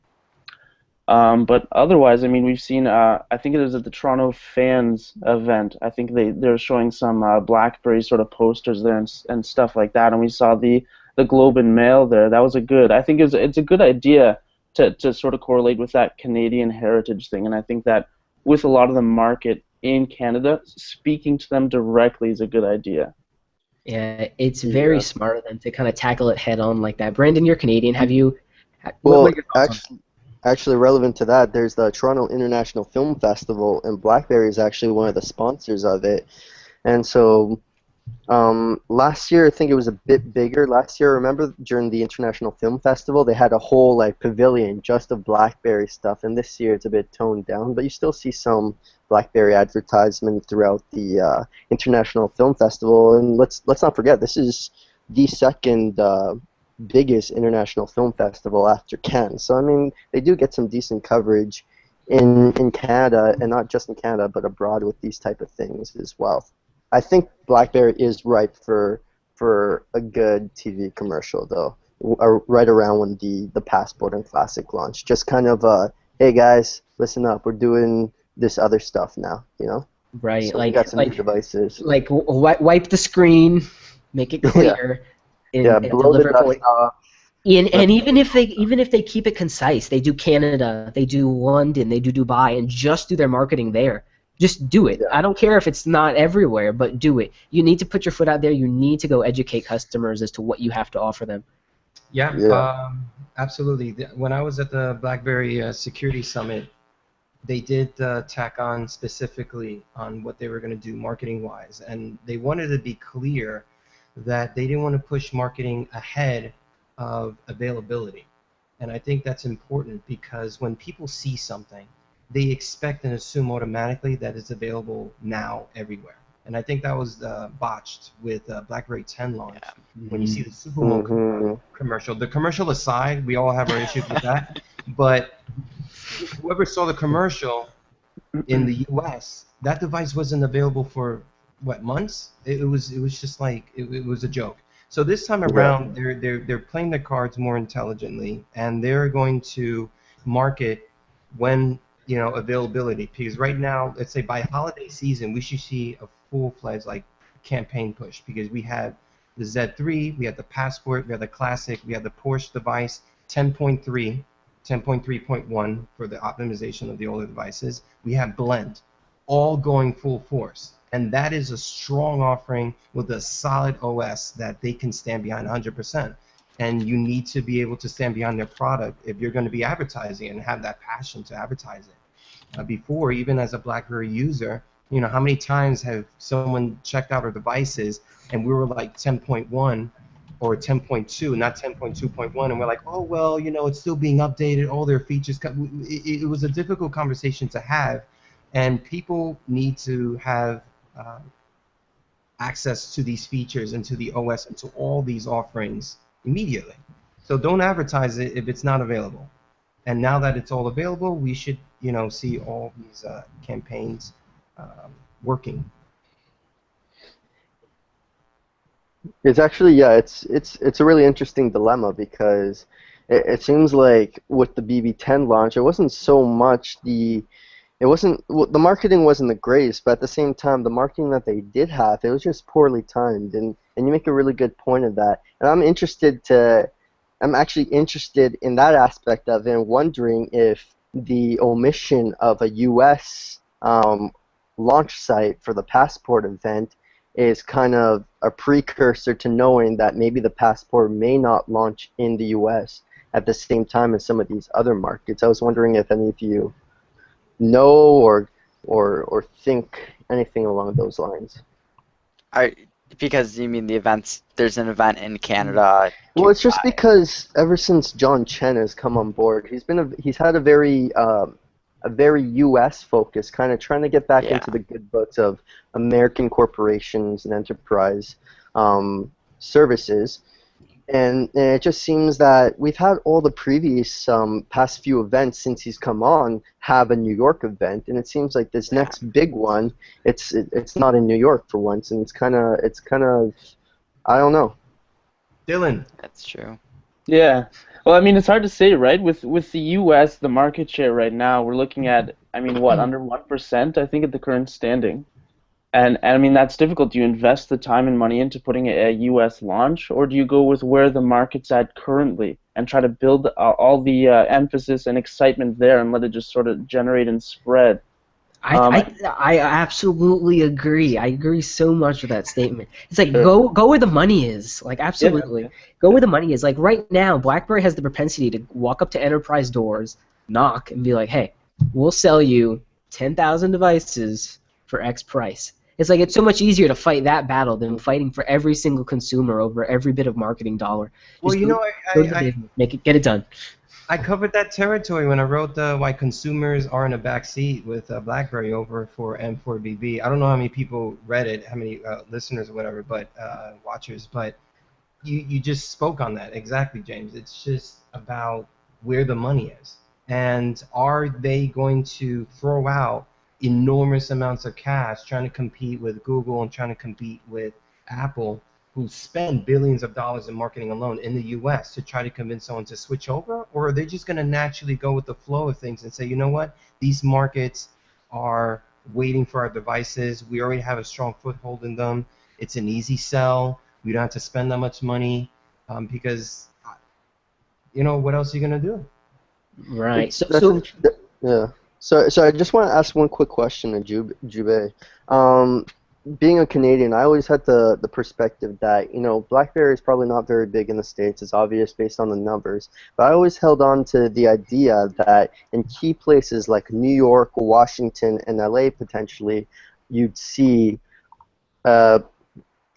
But otherwise, I mean, we've seen. I think it was at the Toronto Fans event. I think they're showing some BlackBerry sort of posters there and stuff like that. And we saw the Globe and Mail there. That was a good. I think it's a good idea to sort of correlate with that Canadian heritage thing. And I think that with a lot of the market in Canada, speaking to them directly is a good idea.
Yeah, it's very
Yeah.
smart of them to kind of tackle it head on like that. Brandon, you're Canadian. Have you? What
Well,
are your thoughts on that?
actually relevant to that, there's the Toronto International Film Festival, and BlackBerry is actually one of the sponsors of it. And so last year, I think it was a bit bigger. Last year, remember during the International Film Festival, they had a whole like pavilion just of BlackBerry stuff, and this year it's a bit toned down, but you still see some BlackBerry advertisement throughout the International Film Festival. And let's not forget, this is the second biggest international film festival after Cannes. So I mean, they do get some decent coverage in Canada, and not just in Canada, but abroad with these type of things as well. I think BlackBerry is ripe for a good TV commercial though, right around when the Passport and Classic launch. Just kind of hey guys, listen up, we're doing this other stuff now, you know.
Right,
So we got some new devices.
wipe the screen, make it
Yeah,
clear,
yeah,
and
blow the
deliver it
dust
forward.
off.
And even if they keep it concise, they do Canada, they do London, they do Dubai, and just do their marketing there. Just do it.
Yeah,
I don't care if it's not everywhere, but do it. You need to put your foot out there. You need to go educate customers as to what you have to offer them.
Yeah,
yeah.
absolutely. When I was at the BlackBerry Security Summit, they did tack on specifically on what they were going to do marketing-wise, and they wanted to be clear that they didn't want to push marketing ahead of availability. And I think that's important because when people see something, they expect and assume automatically that it's available now everywhere. And I think that was botched with BlackBerry 10 launch. When you see the Super Bowl
Hmm.
commercial, the commercial aside, we all have our issues with that, but whoever saw the commercial in the U.S., that device wasn't available for what, months? It was just like it was a joke. So this time
Yeah,
around, they're playing their cards more intelligently, and they're going to market when availability. Because right now, let's say by holiday season, we should see a full-fledged like campaign push because we have the Z3, we have the Passport, we have the Classic, we have the Porsche device 10.3. 10.3.1 for the optimization of the older devices. We have Blend, all going full force. And that is a strong offering with a solid OS that they can stand behind 100%. And you need to be able to stand behind their product if you're going to be advertising and have that passion to advertise it. Before, even as a BlackBerry user, how many times have someone checked out our devices and we were like 10.1 or 10.2, not 10.2.1, and we're like, oh well, it's still being updated, all their features. It was a difficult conversation to have, and people need to have uh, access to these features and to the OS and to all these offerings immediately. So don't advertise it if it's not available. And now that it's all available, we should, see all these campaigns working.
it's actually, yeah, it's a really interesting dilemma because it seems like with the BB10 launch, it wasn't so much it wasn't well, the marketing wasn't the greatest, but at the same time, the marketing that they did have, it was just poorly timed, and you make a really good point of that. And I'm actually interested in that aspect of it, and wondering if the omission of a U.S. launch site for the Passport event is kind of a precursor to knowing that maybe the Passport may not launch in the U.S. at the same time as some of these other markets. I was wondering if any of you know or think anything along those lines.
Are, because you mean the events, there's an event in Canada
Well, it's just
July.
because ever since John Chen has come on board, he's had a very U.S. focus, kind of trying to get back
Yeah.
into the good books of American corporations and enterprise services. And it just seems that we've had all the previous past few events since he's come on have a New York event, and it seems like this
Yeah.
next big one, it's not in New York for once, and it's kind of I don't know.
Dylan.
That's true.
Yeah. Well, I mean, it's hard to say, right? With the U.S., the market share right now, we're looking at, I mean, what, under 1%, I think, at the current standing. And I mean, that's difficult. Do you invest the time and money into putting a U.S. launch, or do you go with where the market's at currently and try to build all the emphasis and excitement there and let it just sort of generate and spread? Um,
I absolutely agree. I agree so much with that statement. It's like
Sure.
go where the money is. Like absolutely.
Yeah.
Go where the money is. Like right now, BlackBerry has the propensity to walk up to enterprise doors, knock, and be like, "Hey, we'll sell you 10,000 devices for X price." It's like it's so much easier to fight that battle than fighting for every single consumer over every bit of marketing dollar.
Well,
Just
you know,
go to the business, get it done.
I covered that territory when I wrote why consumers are in a back seat with BlackBerry over for M4BB. I don't know how many people read it, how many listeners or whatever, but watchers. But you just spoke on that exactly, James. It's just about where the money is, and are they going to throw out enormous amounts of cash trying to compete with Google and trying to compete with Apple, who spend billions of dollars in marketing alone in the U.S. to try to convince someone to switch over? Or are they just going to naturally go with the flow of things and say, you know what, these markets are waiting for our devices. We already have a strong foothold in them. It's an easy sell. We don't have to spend that much money because, what else are you going to do?
Right. So
That's yeah. So I just want to ask one quick question to Jube. Being a Canadian, I always had the perspective that BlackBerry is probably not very big in the States. It's obvious based on the numbers, but I always held on to the idea that in key places like New York, Washington, and LA potentially, you'd see uh,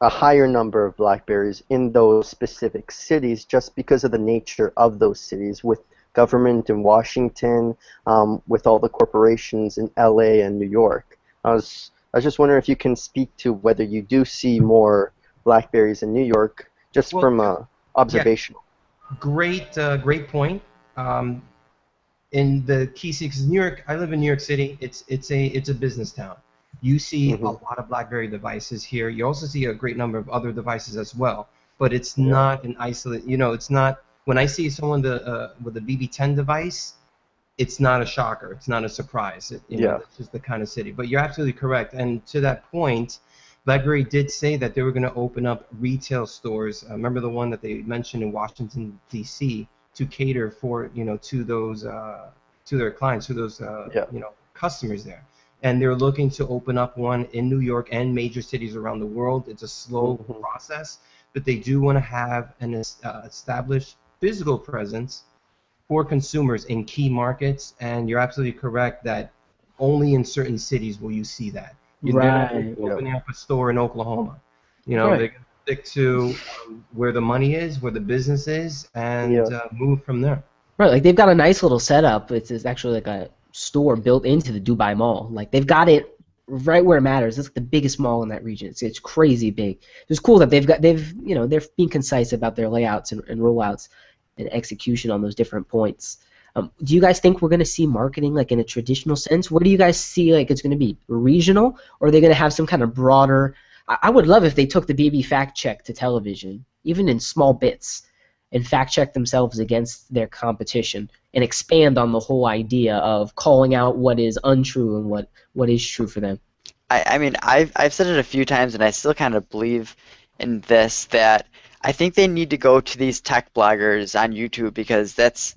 a higher number of Blackberries in those specific cities just because of the nature of those cities with government in Washington, with all the corporations in LA and New York. I was just wondering if you can speak to whether you do see more Blackberries in New York just
Well,
from
yeah,
observational.
great point. In the key cities, New York, I live in New York City. It's a business town. You see a
Hmm.
lot of BlackBerry devices here. You also see a great number of other devices as well. But it's
Yeah.
not an isolate. It's not when I see someone with a BB10 device, it's not a shocker. It's not a surprise.
Yeah.
That's just the kind of city. But you're absolutely correct. And to that point, BlackBerry did say that they were going to open up retail stores. Remember the one that they mentioned in Washington D.C. to cater for to those to their clients, to those
Yeah.
customers there. And they're looking to open up one in New York and major cities around the world. It's a slow
Hmm.
process, but they do want to have an established physical presence for consumers in key markets, and you're absolutely correct that only in certain cities will you see that. They're not going to
right.
be
Yeah.
opening up a store in Oklahoma.
Right.
They're going to stick to where the money is, where the business is,
Yeah.
and move from there.
Right, like they've got a nice little setup. It's actually like a store built into the Dubai Mall. Like they've got it right where it matters. It's like the biggest mall in that region. It's crazy big. It's cool that they're being concise about their layouts and rollouts and execution on those different points. Do you guys think we're going to see marketing like in a traditional sense? What do you guys see like it's going to be regional, or are they going to have some kind of broader? I would love if they took the BB fact check to television, even in small bits, and fact check themselves against their competition and expand on the whole idea of calling out what is untrue and what is true for them.
I mean, I've said it a few times, and I still kind of believe in this that I think they need to go to these tech bloggers on YouTube because that's,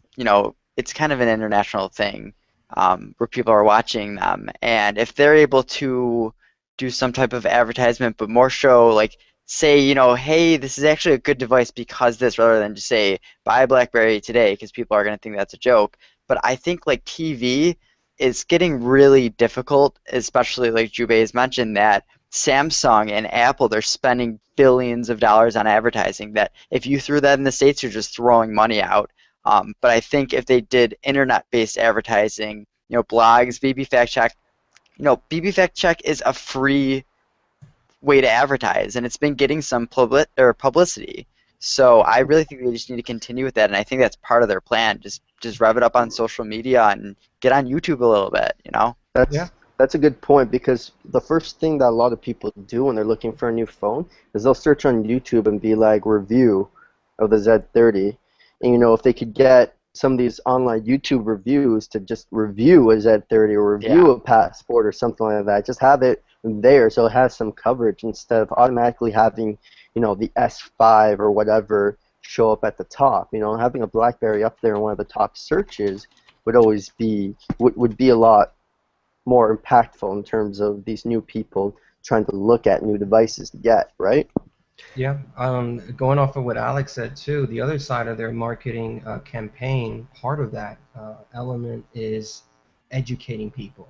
it's kind of an international thing. where people are watching them. And if they're able to do some type of advertisement, but more show like say, hey, this is actually a good device because this, rather than just say buy a BlackBerry today, because people are going to think that's a joke. But I think like TV is getting really difficult, especially like Jubei has mentioned that Samsung and Apple, they're spending billions of dollars on advertising that if you threw that in the States, you're just throwing money out. But I think if they did internet-based advertising, blogs, BB Fact Check, BB Fact Check is a free way to advertise, and it's been getting some publicity. So I really think they just need to continue with that, and I think that's part of their plan. Just rev it up on social media and get on YouTube a little bit.
Yeah.
That's a good point, because the first thing that a lot of people do when they're looking for a new phone is they'll search on YouTube and be like review of the Z30. And if they could get some of these online YouTube reviews to just review a Z30 or review a Passport or something like that, just have it there so it has some coverage instead of automatically having, the S5 or whatever show up at the top. Having a BlackBerry up there in one of the top searches would be a lot more impactful in terms of these new people trying to look at new devices to get, right?
Yeah, going off of what Alex said too, the other side of their marketing campaign, part of that element is educating people.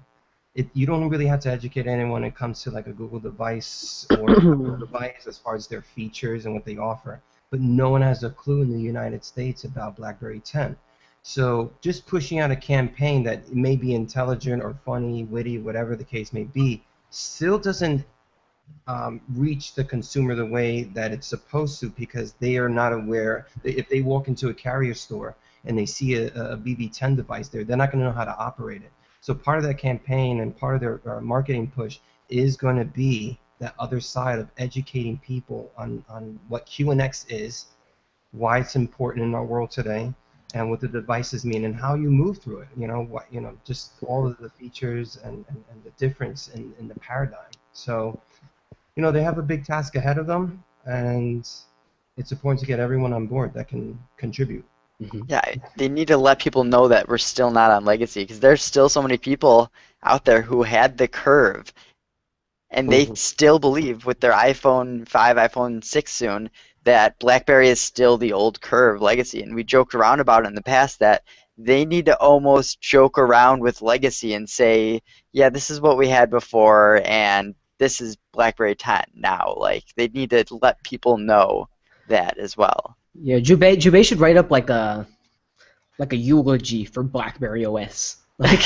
You don't really have to educate anyone when it comes to like a Google device or Apple device as far as their features and what they offer. But no one has a clue in the United States about BlackBerry 10. So just pushing out a campaign that may be intelligent or funny, witty, whatever the case may be, still doesn't reach the consumer the way that it's supposed to, because they are not aware. If they walk into a carrier store and they see a BB10 device there, they're not going to know how to operate it. So part of that campaign and part of their marketing push is going to be that other side of educating people on what QNX is, why it's important in our world today, and what the devices mean and how you move through it. Just all of the features and the difference in the paradigm. So they have a big task ahead of them, and it's important to get everyone on board that can contribute.
Yeah, they need to let people know that we're still not on legacy, because there's still so many people out there who had the curve, and they still believe with their iPhone 5, iPhone 6 soon, that BlackBerry is still the old curve legacy. And we joked around about it in the past that they need to almost joke around with legacy and say, yeah, this is what we had before, and this is BlackBerry 10 now. Like, they need to let people know that as well.
Yeah, Jubei should write up like a eulogy for BlackBerry OS. Like,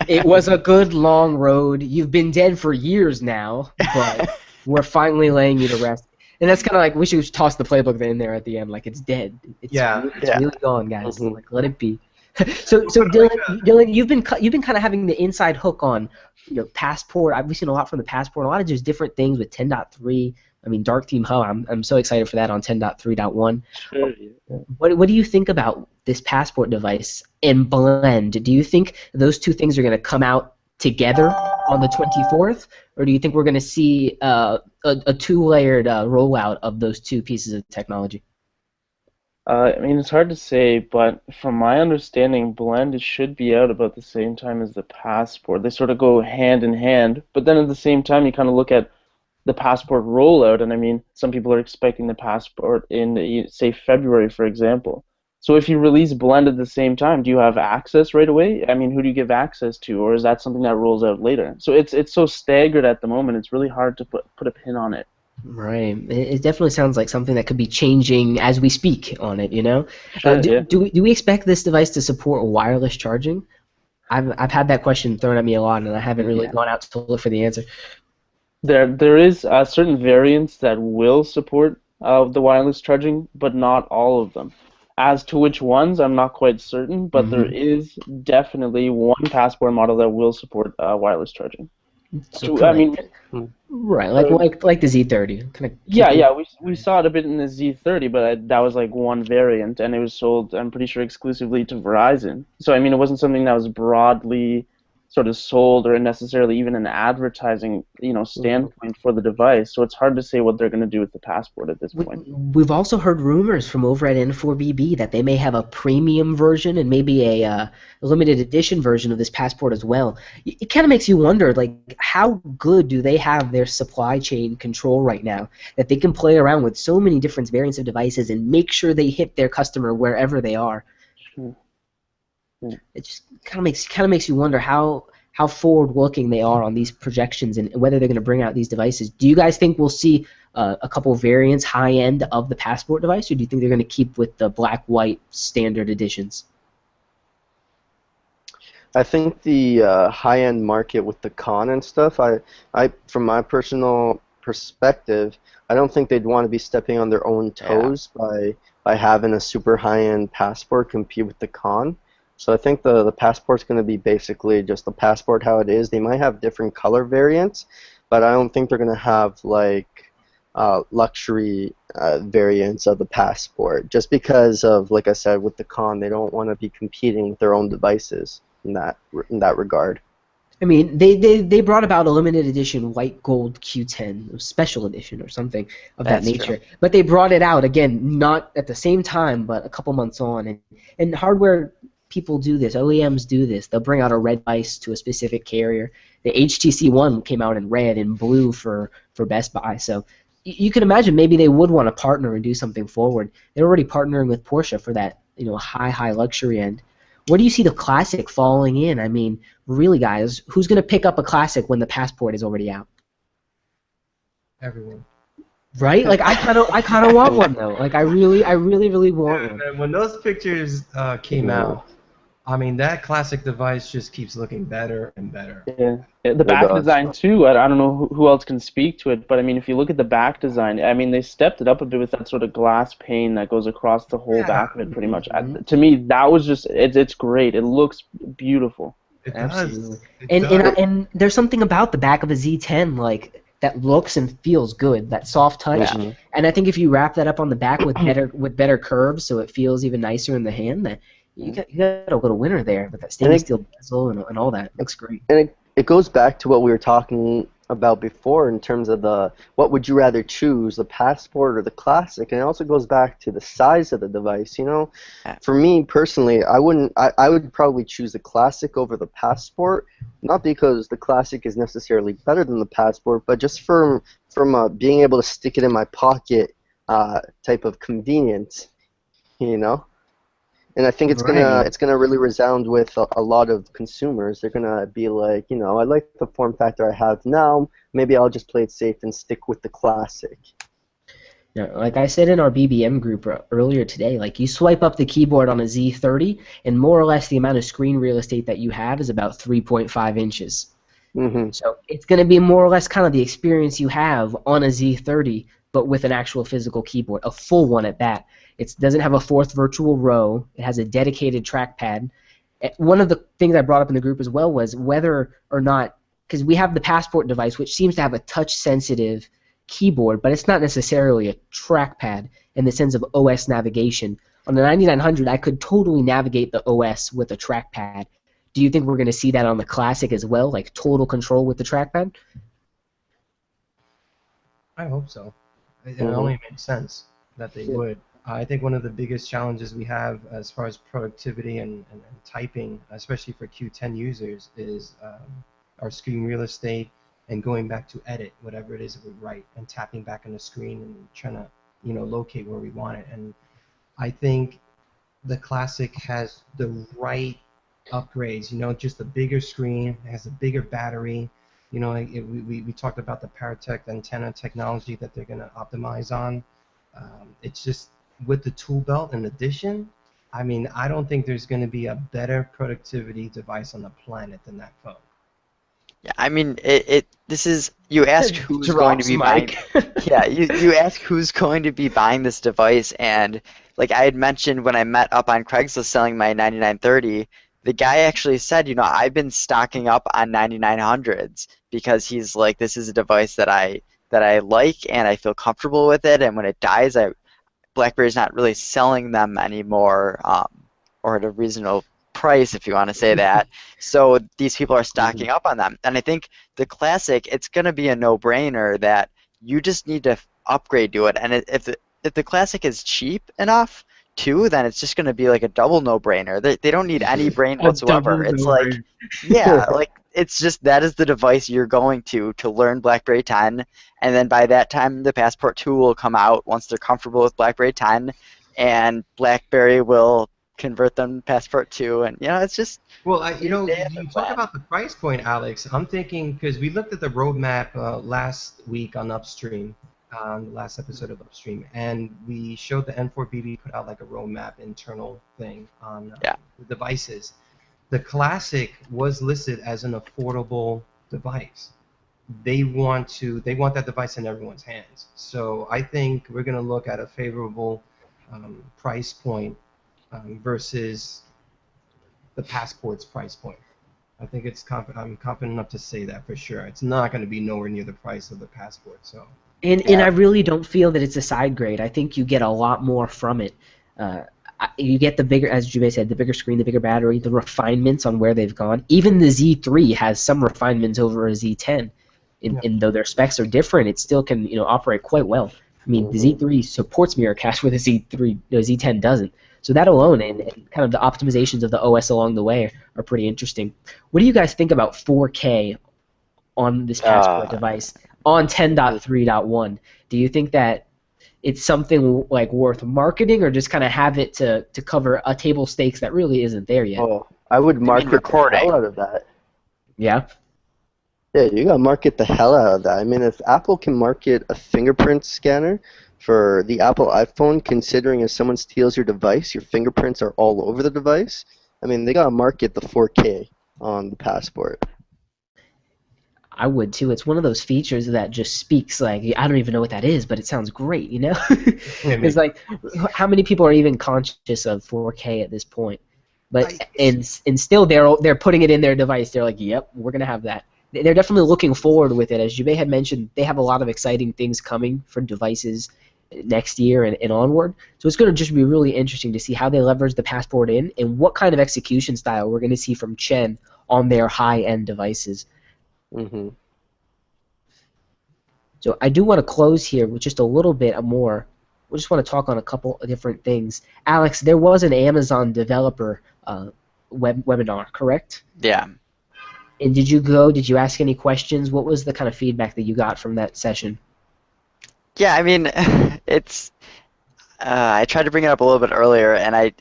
it was a good long road. You've been dead for years now, but we're finally laying you to rest. And that's kind of like, we should toss the playbook in there at the end, like it's dead. It's really gone, guys. Like, let it be. So Dylan, you've been kind of having the inside hook on Passport. We've seen a lot from the Passport, a lot of just different things with 10.3. I mean, Dark Theme Hub. I'm so excited for that on 10.3.1.
Sure, yeah.
What do you think about this Passport device and Blend? Do you think those two things are going to come out together on the 24th, or do you think we're going to see a two-layered rollout of those two pieces of technology?
I mean, it's hard to say, but from my understanding, Blend should be out about the same time as the Passport. They sort of go hand in hand, but then at the same time, you kind of look at the Passport rollout, and I mean, some people are expecting the Passport in, say, February, for example. So if you release Blend at the same time, do you have access right away? I mean, who do you give access to, or is that something that rolls out later? So it's so staggered at the moment, it's really hard to put a pin on it.
Right. It definitely sounds like something that could be changing as we speak on it,
Sure, yeah.
Do we expect this device to support wireless charging? I've had that question thrown at me a lot, and I haven't really gone out to look for the answer.
There is certain variants that will support the wireless charging, but not all of them. As to which ones, I'm not quite certain, but there is definitely one Passport model that will support wireless charging.
So
I mean,
right, like the Z30. Kind of
yeah, we saw it a bit in the Z30, but that was like one variant, and it was sold, I'm pretty sure, exclusively to Verizon. So I mean, it wasn't something that was broadly sort of sold or necessarily even an advertising, standpoint for the device. So it's hard to say what they're going to do with the Passport at this point.
We've also heard rumors from over at N4BB that they may have a premium version and maybe a limited edition version of this Passport as well. It kind of makes you wonder, like, how good do they have their supply chain control right now that they can play around with so many different variants of devices and make sure they hit their customer wherever they are.
Sure. Yeah.
It just kind of makes you wonder how forward-looking they are on these projections and whether they're going to bring out these devices. Do you guys think we'll see a couple variants high-end of the Passport device, or do you think they're going to keep with the black-white standard editions?
I think the high-end market with the Con and stuff, from my personal perspective, I don't think they'd want to be stepping on their own toes by having a super high-end Passport compete with the Con. So I think the Passport's going to be basically just the Passport how it is. They might have different color variants, but I don't think they're going to have like luxury variants of the Passport. Just because of, like I said, with the Con, they don't want to be competing with their own devices in that regard.
I mean, they brought about a limited edition white gold Q10, special edition or something of that nature.
True.
But they brought it out, again, not at the same time, but a couple months on. And hardware people do this, OEMs do this. They'll bring out a red device to a specific carrier. The HTC One came out in red and blue for Best Buy. So you can imagine maybe they would want to partner and do something forward. They're already partnering with Porsche for that, high luxury end. Where do you see the Classic falling in? I mean, really, guys, who's going to pick up a Classic when the Passport is already out?
Everyone.
Right? Like I kind of want one though. Like I really want one.
When those pictures came out, I mean, that Classic device just keeps looking better and better.
Yeah, the back design too. I don't know who else can speak to it, but I mean, if you look at the back design, I mean, they stepped it up a bit with that sort of glass pane that goes across the whole back of it, pretty much. To me, that was just it's great. It looks beautiful.
It
Absolutely.
does.
And there's something about the back of a Z10 like that looks and feels good. That soft touch.
Yeah.
And I think if you wrap that up on the back with better curves, so it feels even nicer in the hand, that you got a little winner there. But that stainless steel bezel and all that looks great.
And it goes back to what we were talking about before in terms of what would you rather choose, the Passport or the Classic, and it also goes back to the size of the device. For me personally, I would probably choose the Classic over the Passport, not because the Classic is necessarily better than the Passport, but just from being able to stick it in my pocket type of convenience, And I think it's gonna really resound with a lot of consumers. They're gonna be like, I like the form factor I have now. Maybe I'll just play it safe and stick with the Classic.
Yeah, like I said in our BBM group earlier today, like you swipe up the keyboard on a Z30, and more or less the amount of screen real estate that you have is about 3.5 inches.
Mm-hmm.
So it's going to be more or less kind of the experience you have on a Z30, but with an actual physical keyboard, a full one at that. It doesn't have a fourth virtual row. It has a dedicated trackpad. One of the things I brought up in the group as well was whether or not, because we have the Passport device, which seems to have a touch-sensitive keyboard, but it's not necessarily a trackpad in the sense of OS navigation. On the 9900, I could totally navigate the OS with a trackpad. Do you think we're going to see that on the Classic as well, like total control with the trackpad?
I hope so. It only makes sense that they would. I think one of the biggest challenges we have as far as productivity and typing, especially for Q10 users, is our screen real estate and going back to edit whatever it is that we write and tapping back on the screen and trying to locate where we want it. And I think the Classic has the right upgrades. Just a bigger screen, it has a bigger battery. We talked about the Paratech antenna technology that they're going to optimize on. It's just with the tool belt in addition, I mean, I don't think there's going to be a better productivity device on the planet than that phone.
Yeah, I mean, this is, you ask who's going to be buying. Yeah, you ask who's going to be buying this device, and like I had mentioned when I met up on Craigslist selling my 9930, the guy actually said, I've been stocking up on 9900s because he's like, this is a device that I like and I feel comfortable with it, and when it dies, BlackBerry's not really selling them anymore, or at a reasonable price, if you want to say that. So these people are stocking up on them. And I think the Classic, it's going to be a no-brainer that you just need to upgrade to it. And if the Classic is cheap enough, too, then it's just going to be like a double no-brainer. They don't need any brain
A double
whatsoever. It's like,
no-brainer.
yeah, like it's just that is the device you're going to learn BlackBerry 10, and then by that time the Passport 2 will come out once they're comfortable with BlackBerry 10, and BlackBerry will convert them to Passport 2, and it's just
Well,
they have a
you talk
plan.
about the price point, Alex. I'm thinking because we looked at the roadmap last week on Upstream, the last episode of Upstream, and we showed the N4BB put out like a roadmap internal thing on
Yeah.
the devices. The Classic was listed as an affordable device. They want that device in everyone's hands. So I think we're going to look at a favorable price point versus the Passport's price point. I think I'm confident enough to say that for sure. It's not going to be nowhere near the price of the Passport. So
And I really don't feel that it's a side grade. I think you get a lot more from it. You get the bigger, as Jubei said, the bigger screen, the bigger battery, the refinements on where they've gone. Even the Z3 has some refinements over a Z10. And though their specs are different, it still can operate quite well. I mean, the Z3 supports Mirrorcast where the Z10 doesn't. So that alone and kind of the optimizations of the OS along the way are pretty interesting. What do you guys think about 4K on this Passport device on 10.3.1? Do you think that it's something like worth marketing, or just kind of have it to cover a table stakes that really isn't there yet?
Oh, I would market the
recording?
hell out of that.
Yeah.
Yeah, you gotta market the hell out of that. I mean, if Apple can market a fingerprint scanner for the Apple iPhone, considering if someone steals your device, your fingerprints are all over the device. I mean, they gotta market the 4K on the Passport.
I would too. It's one of those features that just speaks like, I don't even know what that is, but it sounds great, It's like, how many people are even conscious of 4K at this point? But and still they're putting it in their device. They're like, yep, we're gonna have that. They're definitely looking forward with it. As Jubei had mentioned, they have a lot of exciting things coming for devices next year and onward. So it's going to just be really interesting to see how they leverage the Passport in and what kind of execution style we're going to see from Chen on their high-end devices.
Mm-hmm.
So I do want to close here with just a little bit more. We just want to talk on a couple of different things. Alex, there was an Amazon developer webinar, correct?
Yeah.
And did you ask any questions? What was the kind of feedback that you got from that session?
Yeah, I mean, it's. I tried to bring it up a little bit earlier, and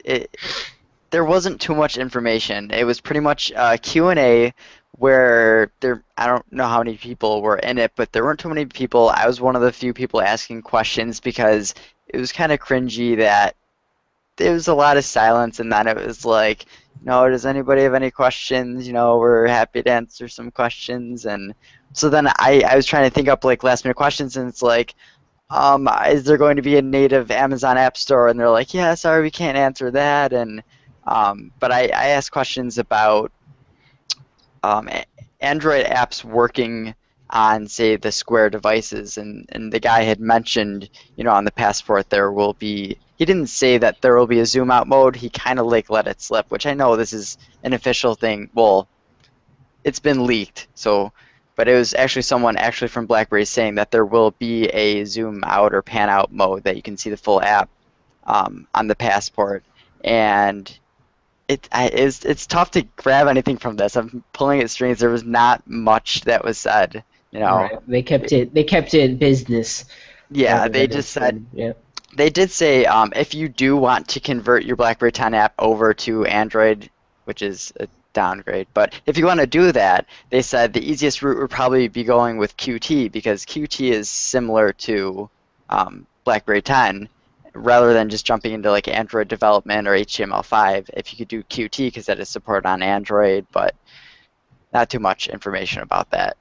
there wasn't too much information. It was pretty much Q&A where I don't know how many people were in it, but there weren't too many people. I was one of the few people asking questions because it was kind of cringy that there was a lot of silence, and then it was like, no, does anybody have any questions? We're happy to answer some questions. And so then I was trying to think up like last minute questions, and it's like, is there going to be a native Amazon App Store? And they're like, yeah, sorry, we can't answer that. And but I asked questions about Android apps working on, say, the Square devices, and the guy had mentioned, on the Passport there will be. He didn't say that there will be a zoom out mode. He kind of like let it slip, which I know this is an official thing. Well, it's been leaked, so. But it was actually someone from BlackBerry saying that there will be a zoom out or pan out mode that you can see the full app on the Passport, and it's tough to grab anything from this. I'm pulling at strings. There was not much that was said.
Right. They kept it business.
Yeah, they just said.
Yeah.
They did say if you do want to convert your BlackBerry 10 app over to Android, which is a downgrade, but if you want to do that, they said the easiest route would probably be going with Qt, because Qt is similar to BlackBerry 10, rather than just jumping into like Android development or HTML5. If you could do Qt, because that is supported on Android, but not too much information about that.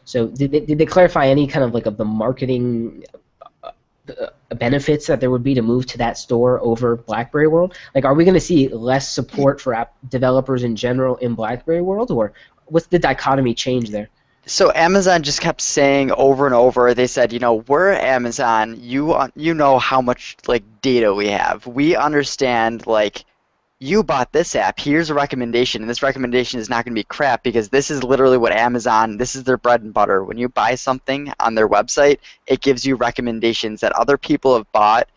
So did they clarify any kind of like of the marketing benefits that there would be to move to that store over BlackBerry World? Like, are we going to see less support for app developers in general in BlackBerry World, or what's the dichotomy change there?
So Amazon just kept saying over and over, they said, we're Amazon, you know how much like data we have. We understand like you bought this app, here's a recommendation, and this recommendation is not going to be crap because this is literally what Amazon, this is their bread and butter. When you buy something on their website, it gives you recommendations that other people have bought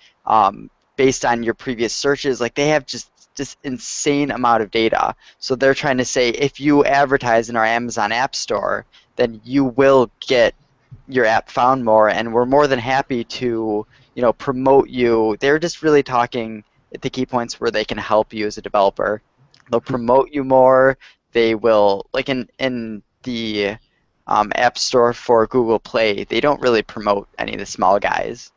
based on your previous searches. Like they have just insane amount of data. So they're trying to say if you advertise in our Amazon App Store, then you will get your app found more, and we're more than happy to, promote you. They're just really talking at the key points where they can help you as a developer. They'll promote you more. They will, like in the App Store for Google Play, they don't really promote any of the small guys.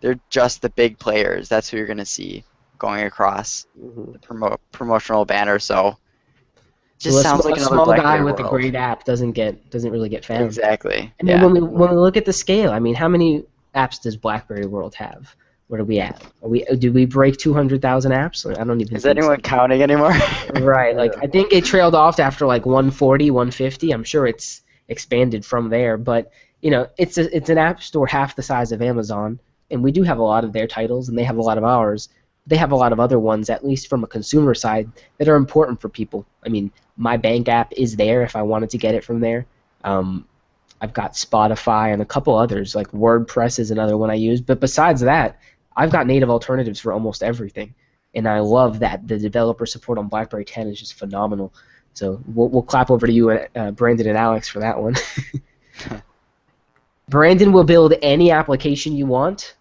They're just the big players. That's who you're going to see going across the promotional banner. So it just sounds like
a
another
small guy
BlackBerry
with
world.
a great app doesn't really get found.
Exactly.
And
Yeah.
then when we look at the scale, I mean, how many apps does BlackBerry World have? What are we at? Did we break 200,000 apps? I don't even.
Is anyone counting anymore?
Right. Like I think it trailed off after like 140, 150. I'm sure it's expanded from there, but it's an app store half the size of Amazon, and we do have a lot of their titles, and they have a lot of ours. They have a lot of other ones, at least from a consumer side, that are important for people. I mean, my bank app is there if I wanted to get it from there. I've got Spotify and a couple others, like WordPress is another one I use. But besides that, I've got native alternatives for almost everything. And I love that the developer support on BlackBerry 10 is just phenomenal. So we'll clap over to you, Brandon and Alex, for that one. Brandon will build any application you want.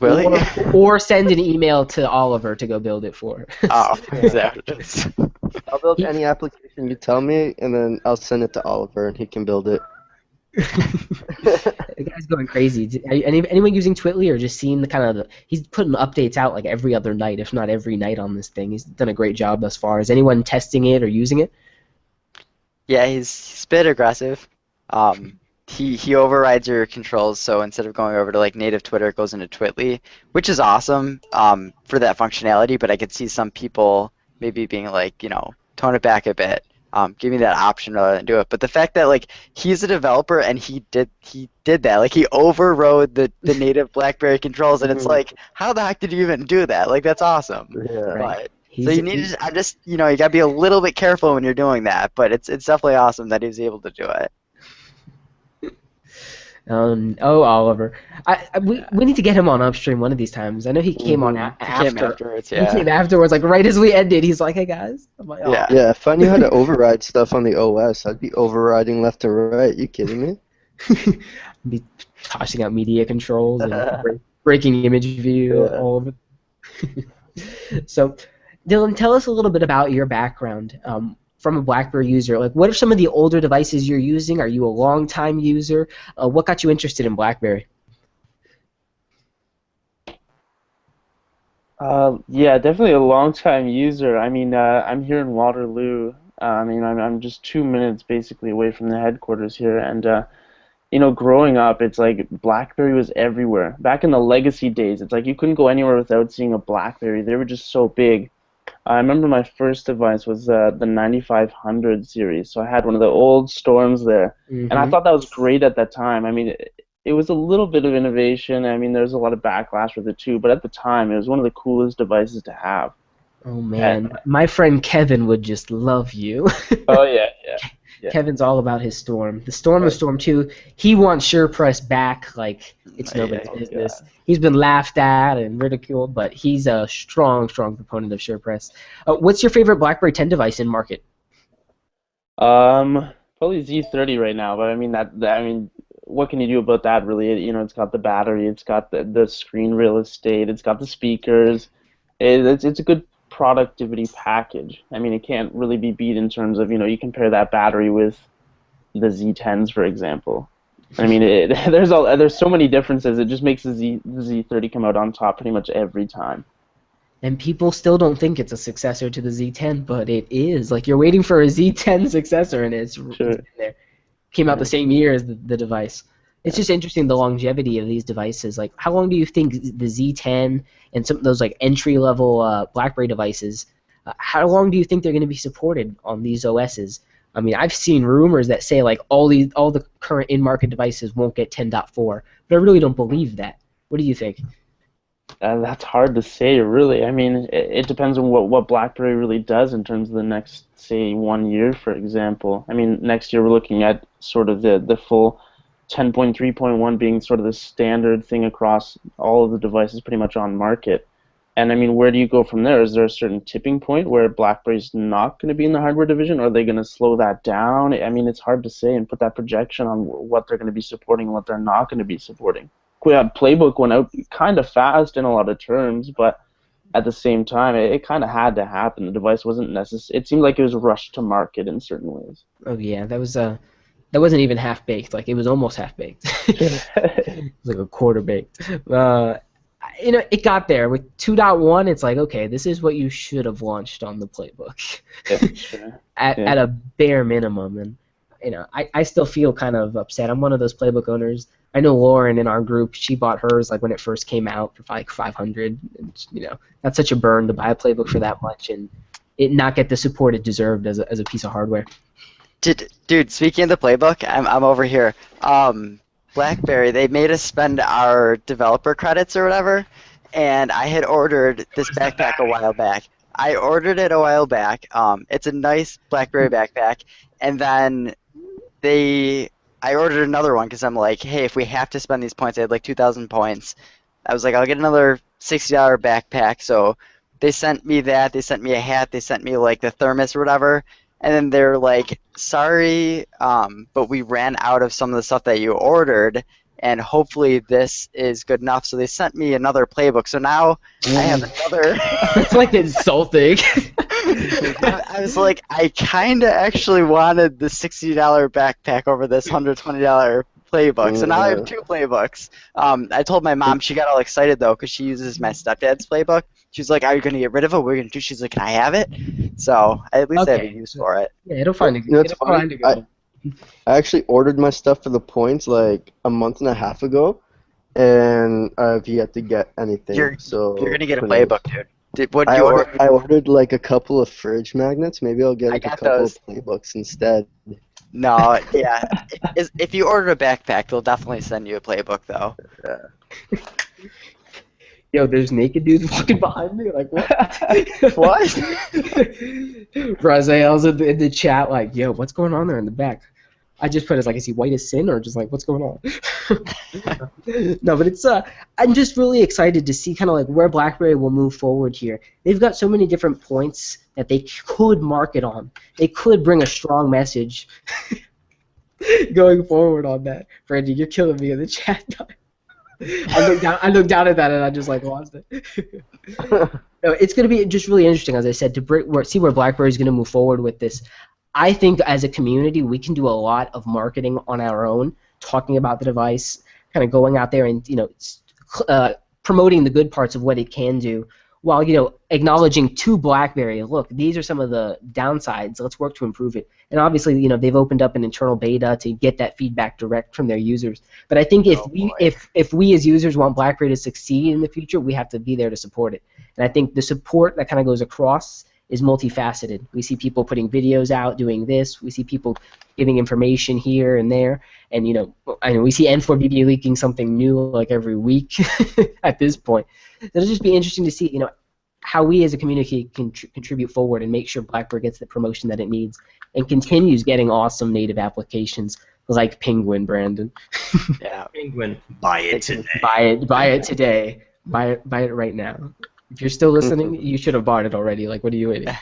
Really?
Or send an email to Oliver to go build it for.
Oh, is that what it is?
I'll build any application you tell me, and then I'll send it to Oliver, and he can build it.
The guy's going crazy. Anyone using Twitly or just seeing he's putting updates out like every other night, if not every night on this thing. He's done a great job thus far. Is anyone testing it or using it?
Yeah, he's a bit aggressive. He overrides your controls, so instead of going over to like native Twitter, it goes into Twitly, which is awesome for that functionality. But I could see some people maybe being like, tone it back a bit. Give me that option rather than do it. But the fact that like he's a developer and he did that, like he overrode the native BlackBerry controls, and it's like, how the heck did you even do that? Like that's awesome.
Yeah.
Right.
So you need to, you gotta be a little bit careful when you're doing that. But it's definitely awesome that he was able to do it.
Oliver, we need to get him on Upstream one of these times. I know he came on
afterwards. Yeah.
He came afterwards, like right as we ended. He's like, "Hey guys," I'm like, "Oh."
Yeah. If I knew how to override stuff on the OS, I'd be overriding left and right. You kidding me?
Be tossing out media controls and breaking image view, all of it. So, Dylan, tell us a little bit about your background. From a BlackBerry user, like what are some of the older devices you're using? Are you a long-time user? What got you interested in BlackBerry?
Yeah, definitely a long-time user. I mean, I'm here in Waterloo. I'm just 2 minutes basically away from the headquarters here, and growing up, it's like BlackBerry was everywhere. Back in the legacy days, it's like you couldn't go anywhere without seeing a BlackBerry. They were just so big. I remember my first device was the 9500 series, so I had one of the old Storms there, and I thought that was great at that time. I mean, it was a little bit of innovation. I mean, there's a lot of backlash with it too, but at the time, it was one of the coolest devices to have.
Oh man, my friend Kevin would just love you.
Oh yeah.
Kevin's all about his Storm. The Storm of Storm 2, he wants SurePress back like it's nobody's business. Yeah. He's been laughed at and ridiculed, but he's a strong proponent of SurePress. What's your favorite BlackBerry 10 device in market?
Probably Z30 right now, but I mean, what can you do about that really? It's got the battery, it's got the screen real estate, it's got the speakers. It's a good productivity package. I mean, it can't really be beat in terms of, you compare that battery with the Z10s, for example. I mean, there's so many differences. It just makes the Z30 come out on top pretty much every time.
And people still don't think it's a successor to the Z10, but it is. Like, you're waiting for a Z10 successor, and it's been there. Came out the same year as the device. It's just interesting, the longevity of these devices. Like, how long do you think the Z10 and some of those like entry-level BlackBerry devices, how long do you think they're going to be supported on these OSs? I mean, I've seen rumors that say like all the current in-market devices won't get 10.4, but I really don't believe that. What do you think?
That's hard to say, really. I mean, it depends on what BlackBerry really does in terms of the next, say, 1 year, for example. I mean, next year we're looking at sort of the full 10.3.1 being sort of the standard thing across all of the devices pretty much on market. And I mean, where do you go from there? Is there a certain tipping point where BlackBerry's not going to be in the hardware division? Or are they going to slow that down? I mean, it's hard to say and put that projection on what they're going to be supporting and what they're not going to be supporting. Playbook went out kind of fast in a lot of terms, but at the same time, it kind of had to happen. The device wasn't necessary. It seemed like it was rushed to market in certain ways.
Oh yeah, that wasn't even half baked. Like it was almost half baked. It was like a quarter baked. It got there with 2.1. It's like, okay, this is what you should have launched on the playbook,
Yeah, sure.
at a bare minimum. And I still feel kind of upset. I'm one of those playbook owners. I know Lauren in our group. She bought hers like when it first came out for like 500. And, that's such a burn to buy a playbook for that much and it not get the support it deserved as a piece of hardware.
Dude, speaking of the playbook, I'm over here. BlackBerry, they made us spend our developer credits or whatever, and I had ordered this backpack a while back. I ordered it a while back. It's a nice BlackBerry backpack, and then I ordered another one because I'm like, hey, if we have to spend these points, I had like 2,000 points. I was like, I'll get another $60 backpack. So they sent me that. They sent me a hat. They sent me like the thermos or whatever. And then they're like, sorry, but we ran out of some of the stuff that you ordered, and hopefully this is good enough. So they sent me another playbook. So now I have another.
It's like insulting.
I was like, I kind of actually wanted the $60 backpack over this $120 playbook. So now I have two playbooks. I told my mom, she got all excited though because she uses my stepdad's playbook. She was like, are you going to get rid of it? We're going to do. She's like, can I have it? So at least I have a use for it.
Yeah, it'll find a
It's funny. I actually ordered my stuff for the points like a month and a half ago, and I've yet to get anything.
You're going to get a
who knows?
playbook, dude. What did you order?
I ordered like a couple of fridge magnets. Maybe I'll get like a
got
couple
those.
of playbooks instead.
No, yeah. If you order a backpack, they'll definitely send you a playbook, though.
Yo, there's naked dudes walking behind me. Like, what?
What?
Raziel's in the chat, like, yo, what's going on there in the back? I just put it as like, is he white as sin, or just like, what's going on? No, but it's I'm just really excited to see kind of like where BlackBerry will move forward here. They've got so many different points that they could market on. They could bring a strong message going forward on that. Brandy, you're killing me in the chat. I looked down at that and I just like lost it. No, it's going to be just really interesting, as I said, to see where BlackBerry is going to move forward with this. I think as a community we can do a lot of marketing on our own, talking about the device, kind of going out there and promoting the good parts of what it can do, while acknowledging to BlackBerry, look, these are some of the downsides. Let's work to improve it. And obviously, they've opened up an internal beta to get that feedback direct from their users. But I think if we as users want BlackBerry to succeed in the future, we have to be there to support it. And I think the support that kind of goes across is multifaceted. We see people putting videos out doing this. We see people giving information here and there. And I know we see N4BB leaking something new like every week at this point. It'll just be interesting to see how we as a community can contribute forward and make sure BlackBerry gets the promotion that it needs and continues getting awesome native applications like Penguin, Brandon.
Yeah,
Penguin. Buy it today.
Buy it today. Buy it right now. If you're still listening, you should have bought it already. Like, what are you waiting?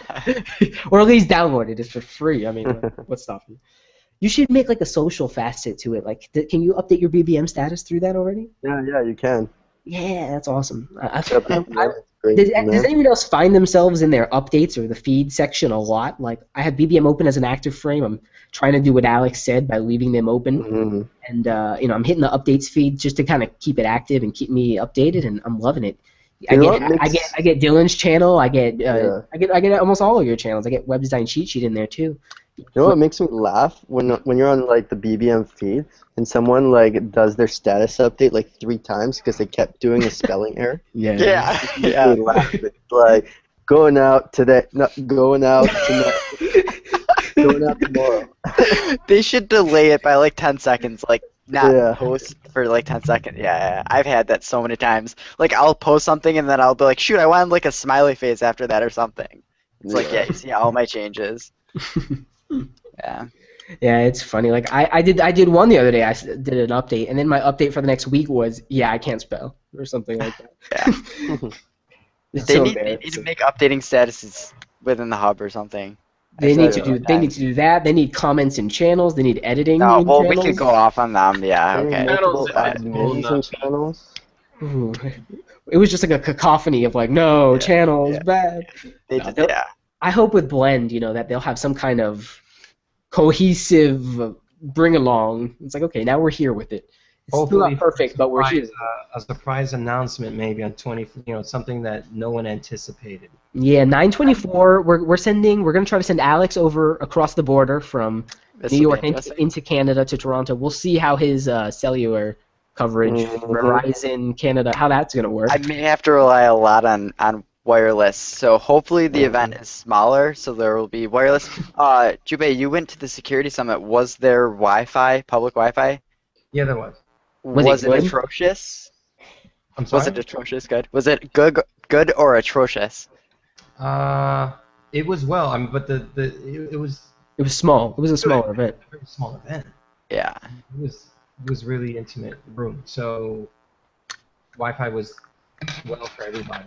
Or at least download it. It's for free. I mean, what's stopping you? You should make like a social facet to it. Like, can you update your BBM status through that already?
Yeah, you can.
Yeah, that's awesome.
Great,
does anyone else find themselves in their updates or the feed section a lot? Like, I have BBM open as an active frame. I'm trying to do what Alex said by leaving them open, and I'm hitting the updates feed just to kind of keep it active and keep me updated, and I'm loving it. I get Dylan's channel. I get almost all of your channels. I get Web Design Cheat Sheet in there too.
You know what makes me laugh when you're on like the BBM feed and someone like does their status update like 3 times because they kept doing a spelling error.
Yeah.
It's like going out today, not going out tonight, going out tomorrow.
They should delay it by like 10 seconds, like not post for like 10 seconds. Yeah, I've had that so many times. Like I'll post something and then I'll be like, shoot, I wanted like a smiley face after that or something. It's like, yeah, you see all my changes. Yeah.
Yeah, it's funny. Like I did one the other day. Did an update, and then my update for the next week was, yeah, I can't spell or something like that.
Yeah.
It's
They
so
need to
embarrassing.
make updating statuses within the hub or something.
They
I've
need
said
to
it
do
all the
they
time.
need to do that. They need comments in channels. They need editing
No,
in
well, we could
channels.
go off on them. Yeah,
There are
okay.
Channels
multiple
and
But
multiple
admins and channels.
Ooh. It was just like a cacophony of like, no,
yeah,
channels
yeah,
bad.
they
No,
just yeah.
I hope with Blend, that they'll have some kind of cohesive bring along. It's like, okay, now we're here with it. It's still
hopefully
not perfect, but we're here.
a surprise announcement maybe on 20, something that no one anticipated.
Yeah, 924. We're gonna try to send Alex over across the border from
This
New
will be
York
interesting.
into Canada to Toronto. We'll see how his cellular coverage, Verizon Canada, how that's gonna work.
I may have to rely a lot on wireless. So hopefully the event is smaller, so there will be wireless. Jubei, you went to the security summit. Was there Wi-Fi, public Wi-Fi?
Yeah, there was.
Was it good?
Atrocious?
I'm sorry.
Was it atrocious good? Was it good or atrocious?
It was well. I mean, but it was
It was small. It was a smaller event.
a very small event.
Yeah.
It was really intimate room. So Wi-Fi was well for everybody.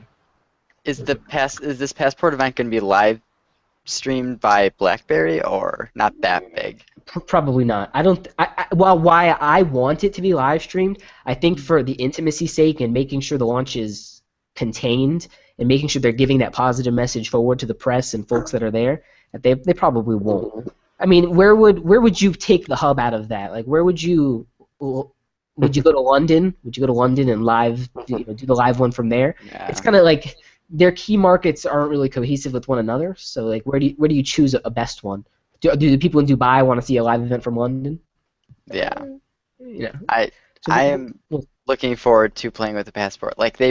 Is this passport event going to be live streamed by BlackBerry or not that big?
Probably not. I don't. Well, why I want it to be live streamed, I think for the intimacy's sake and making sure the launch is contained and making sure they're giving that positive message forward to the press and folks that are there, that they probably won't. I mean, where would you take the hub out of that? Like, where would you go to London? Would you go to London and do the live one from there?
Yeah.
It's kind of like their key markets aren't really cohesive with one another. So like, where do you choose a best one? Do the people in Dubai want to see a live event from London?
Yeah.
Yeah.
I am looking forward to playing with the passport. Like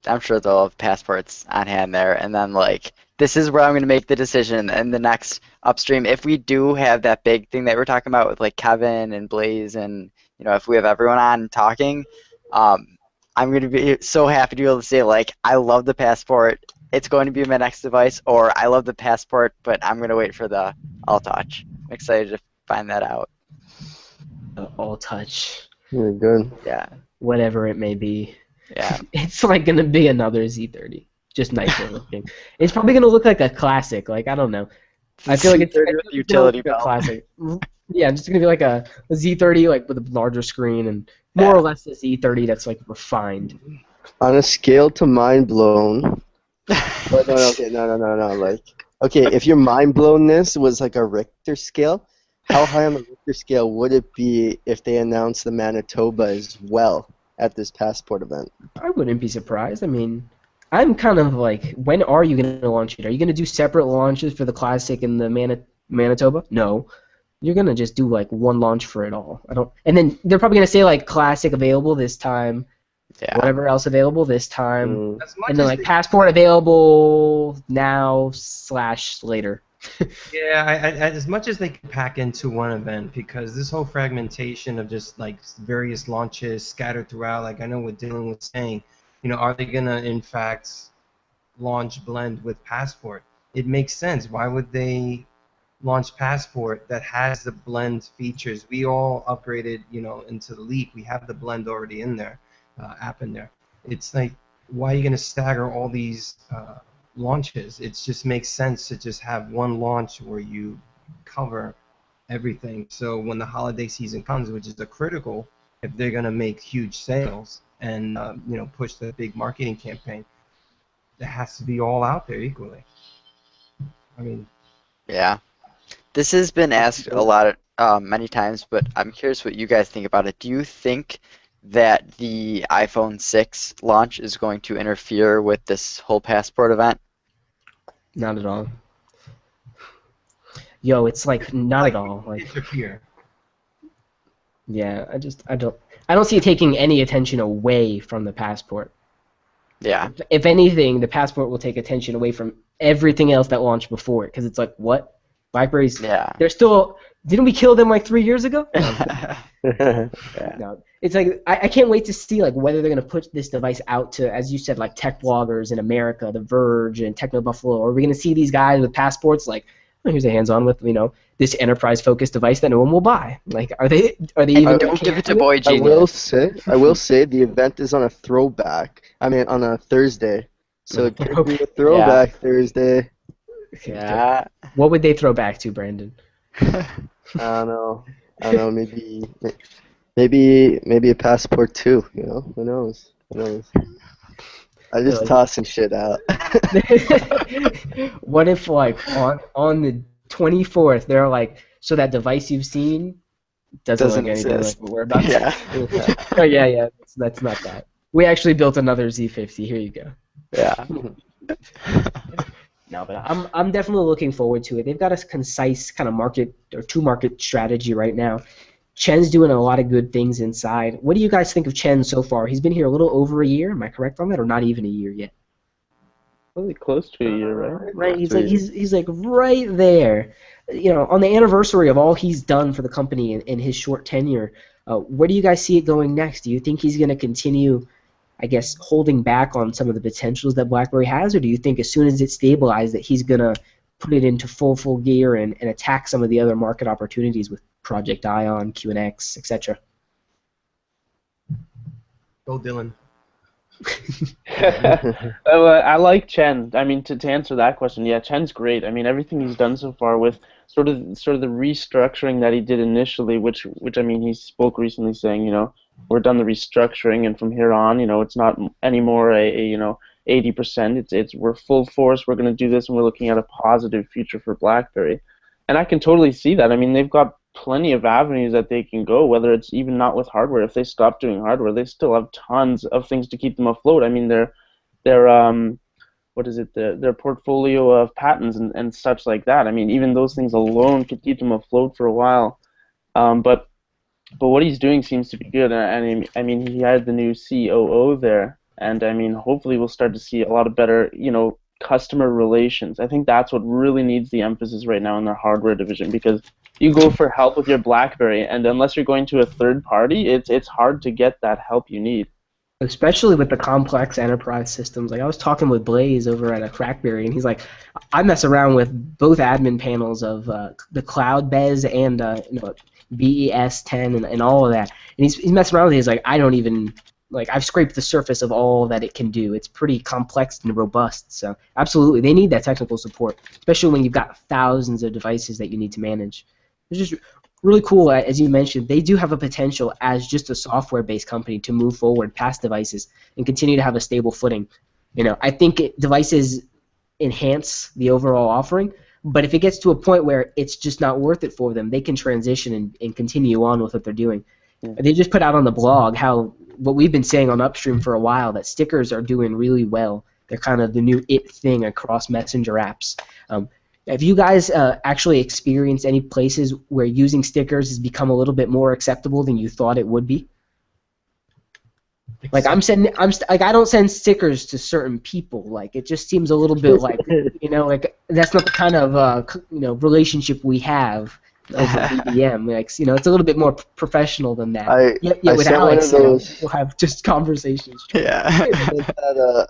I'm sure they'll have passports on hand there, and then like this is where I'm going to make the decision in the next Upstream. If we do have that big thing that we're talking about with like Kevin and Blaze, and if we have everyone on talking, I'm going to be so happy to be able to say like I love the passport. It's going to be my next device, or I love the passport, but I'm going to wait for the All Touch. I'm excited to find that out.
All touch.
You're good.
Yeah.
Whatever it may be.
Yeah.
It's like gonna be another Z30, just nicer looking. It's probably gonna look like a classic. Like I don't know. I feel like it's
Z30 with utility
gonna look
belt.
like a classic. Yeah, it's just gonna be like a Z30 like with a larger screen and more or less a Z30 that's like refined.
On a scale to mind blown. But no, okay, no. Like, okay, if your mind blownness was like a Richter scale, how high on the Richter scale would it be if they announced the Manitoba as well at this passport event?
I wouldn't be surprised. I mean, I'm kind of like, when are you going to launch it? Are you going to do separate launches for the Classic and the Manitoba? No. You're going to just do like one launch for it all. And then they're probably going to say like Classic available this time, whatever else available this time, and then like Passport available now/later.
Yeah, as much as they can pack into one event, because this whole fragmentation of just like various launches scattered throughout, like I know what Dylan was saying, are they gonna in fact launch Blend with Passport? It makes sense. Why would they launch Passport that has the Blend features? We all upgraded, into the Leap. We have the Blend already in there, app in there. It's like, why are you gonna stagger all these launches? It just makes sense to just have one launch where you cover everything. So when the holiday season comes, which is a critical, if they're gonna make huge sales and push the big marketing campaign, it has to be all out there equally. I mean,
yeah, this has been asked a lot, many times, but I'm curious what you guys think about it. Do you think that the iPhone 6 launch is going to interfere with this whole Passport event?
Not at all. Yo, it's like not at all. Like
interfere.
Yeah, I don't see it taking any attention away from the Passport.
Yeah.
If anything, the Passport will take attention away from everything else that launched before it, because it's like, what? BlackBerry's,
Yeah.
they're still. Didn't we kill them like 3 years ago?
Yeah.
No, it's like I can't wait to see like whether they're gonna put this device out to, as you said, like tech bloggers in America, The Verge and Techno Buffalo. Or are we gonna see these guys with passports like, oh, here's a hands-on with this enterprise-focused device that no one will buy? Like, are they even?
Don't give it to
do
Boy
I will
Genius.
say the event is on a throwback. I mean, on a Thursday. So it could be a
Yeah.
throwback Thursday.
Yeah.
What would they throw back to, Brandon?
I don't know. Maybe a passport too. Who knows? I just
Really?
tossing shit out.
What if like on the 24th they're like, so that device you've seen doesn't
Doesn't
look anything like
exist.
what we're about
Yeah.
to. Oh yeah, that's not that. We actually built another Z50. Here you go.
Yeah.
No, but I'm definitely looking forward to it. They've got a concise kind of market or two-market strategy right now. Chen's doing a lot of good things inside. What do you guys think of Chen so far? He's been here a little over a year. Am I correct on that, or not even a year yet?
Really close to a year, right?
Right. He's like right there. On the anniversary of all he's done for the company in his short tenure, where do you guys see it going next? Do you think he's going to continue, I guess, holding back on some of the potentials that BlackBerry has, or do you think as soon as it's stabilized that he's going to put it into full gear and attack some of the other market opportunities with Project Ion, QNX, etc.?
Go, Dylan.
I like Chen. I mean, to answer that question, yeah, Chen's great. I mean, everything he's done so far with sort of the restructuring that he did initially, which I mean, he spoke recently saying, we're done the restructuring, and from here on, it's not anymore a 80%. It's we're full force. We're going to do this, and we're looking at a positive future for BlackBerry. And I can totally see that. I mean, they've got plenty of avenues that they can go, whether it's even not with hardware. If they stop doing hardware, they still have tons of things to keep them afloat. I mean, their portfolio of patents and such like that. I mean, even those things alone could keep them afloat for a while. But what he's doing seems to be good. And I mean, he had the new COO there, and I mean, hopefully we'll start to see a lot of better, customer relations. I think that's what really needs the emphasis right now in their hardware division, because you go for help with your BlackBerry, and unless you're going to a third party, it's hard to get that help you need.
Especially with the complex enterprise systems. Like I was talking with Blaze over at a Crackberry, and he's like, I mess around with both admin panels of the Cloud Bez and BES 10 and all of that. And he's messing around with it. He's like, I don't even, like, I've scraped the surface of all that it can do. It's pretty complex and robust. So absolutely, they need that technical support, especially when you've got thousands of devices that you need to manage. It's just really cool, as you mentioned. They do have a potential as just a software-based company to move forward past devices and continue to have a stable footing. I think devices enhance the overall offering, but if it gets to a point where it's just not worth it for them, they can transition and continue on with what they're doing. Yeah. They just put out on the blog what we've been saying on Upstream for a while, that stickers are doing really well. They're kind of the new it thing across messenger apps. Have you guys actually experienced any places where using stickers has become a little bit more acceptable than you thought it would be? Like I don't send stickers to certain people. Like it just seems a little bit like like that's not the kind of relationship we have over BBM. Like it's a little bit more professional than that.
I
with
sent
Alex,
one of those.
We'll have just conversations.
Yeah.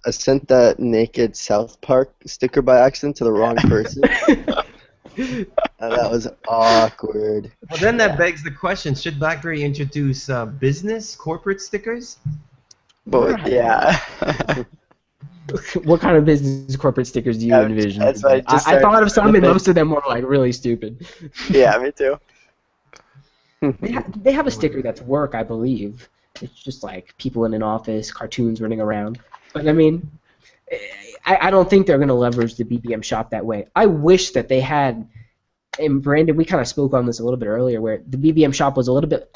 I sent that naked South Park sticker by accident to the wrong person. That was awkward.
Well, then that begs the question: should BlackBerry introduce corporate stickers?
But yeah.
What kind of business corporate stickers do you envision?
That's what
I thought of some, and most of them were like really stupid.
Yeah, me too.
They have a sticker that's work, I believe. It's just like people in an office, cartoons running around. But I mean, I don't think they're going to leverage the BBM shop that way. I wish that they had. And Brandon, we kind of spoke on this a little bit earlier, where the BBM shop was a little bit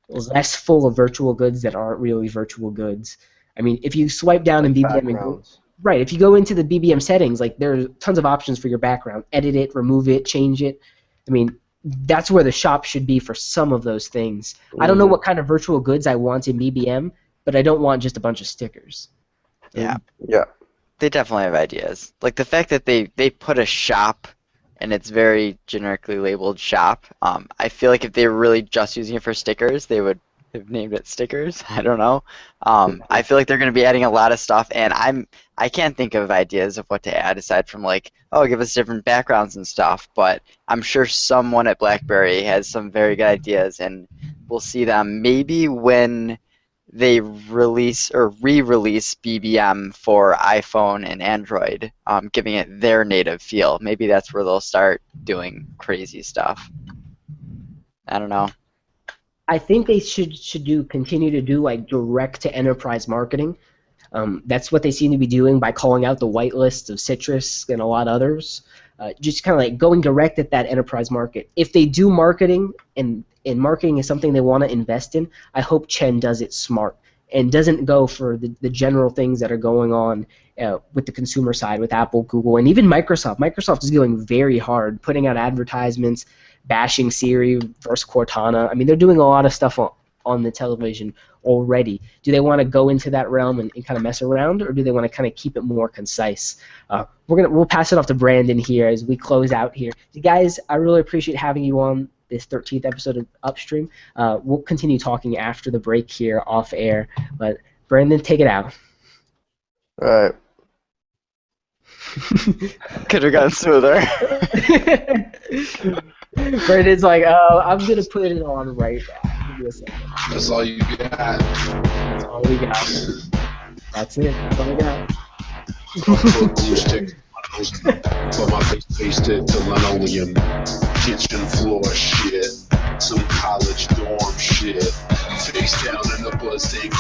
less full of virtual goods that aren't really virtual goods. I mean, if you swipe down in BBM, if you go into the BBM settings, like there are tons of options for your background. Edit it, remove it, change it. I mean, that's where the shop should be for some of those things. I don't know what kind of virtual goods I want in BBM, but I don't want just a bunch of stickers.
Yeah.
Yeah.
They definitely have ideas. Like the fact that they put a shop and it's very generically labeled shop. I feel like if they were really just using it for stickers, they would have named it stickers. I don't know. I feel like they're going to be adding a lot of stuff, and I can't think of ideas of what to add aside from like, oh, give us different backgrounds and stuff. But I'm sure someone at BlackBerry has some very good ideas, and we'll see them maybe when they release or re-release BBM for iPhone and Android, giving it their native feel. Maybe that's where they'll start doing crazy stuff. I don't know.
I think they should continue to do like direct to enterprise marketing. That's what they seem to be doing by calling out the whitelist of Citrus and a lot of others. Just kind of like going direct at that enterprise market. If they do marketing and marketing is something they want to invest in, I hope Chen does it smart and doesn't go for the general things that are going on with the consumer side with Apple, Google, and even Microsoft. Microsoft is going very hard, putting out advertisements, bashing Siri versus Cortana. I mean, they're doing a lot of stuff on the television already. Do they want to go into that realm and kind of mess around, or do they want to kind of keep it more concise? We'll pass it off to Brandon here as we close out here. Guys, I really appreciate having you on this 13th episode of Upstream. We'll continue talking after the break here off air, but Brandon, take it out.
All right.
Could have gone smoother.
Brandon's like, I'm going to put it on right now. Give me a second.
That's all you got.
That's all we got. That's it. That's all we got.
Put my face pasted to linoleum, kitchen floor shit, some college dorm shit, face down in the bloodstained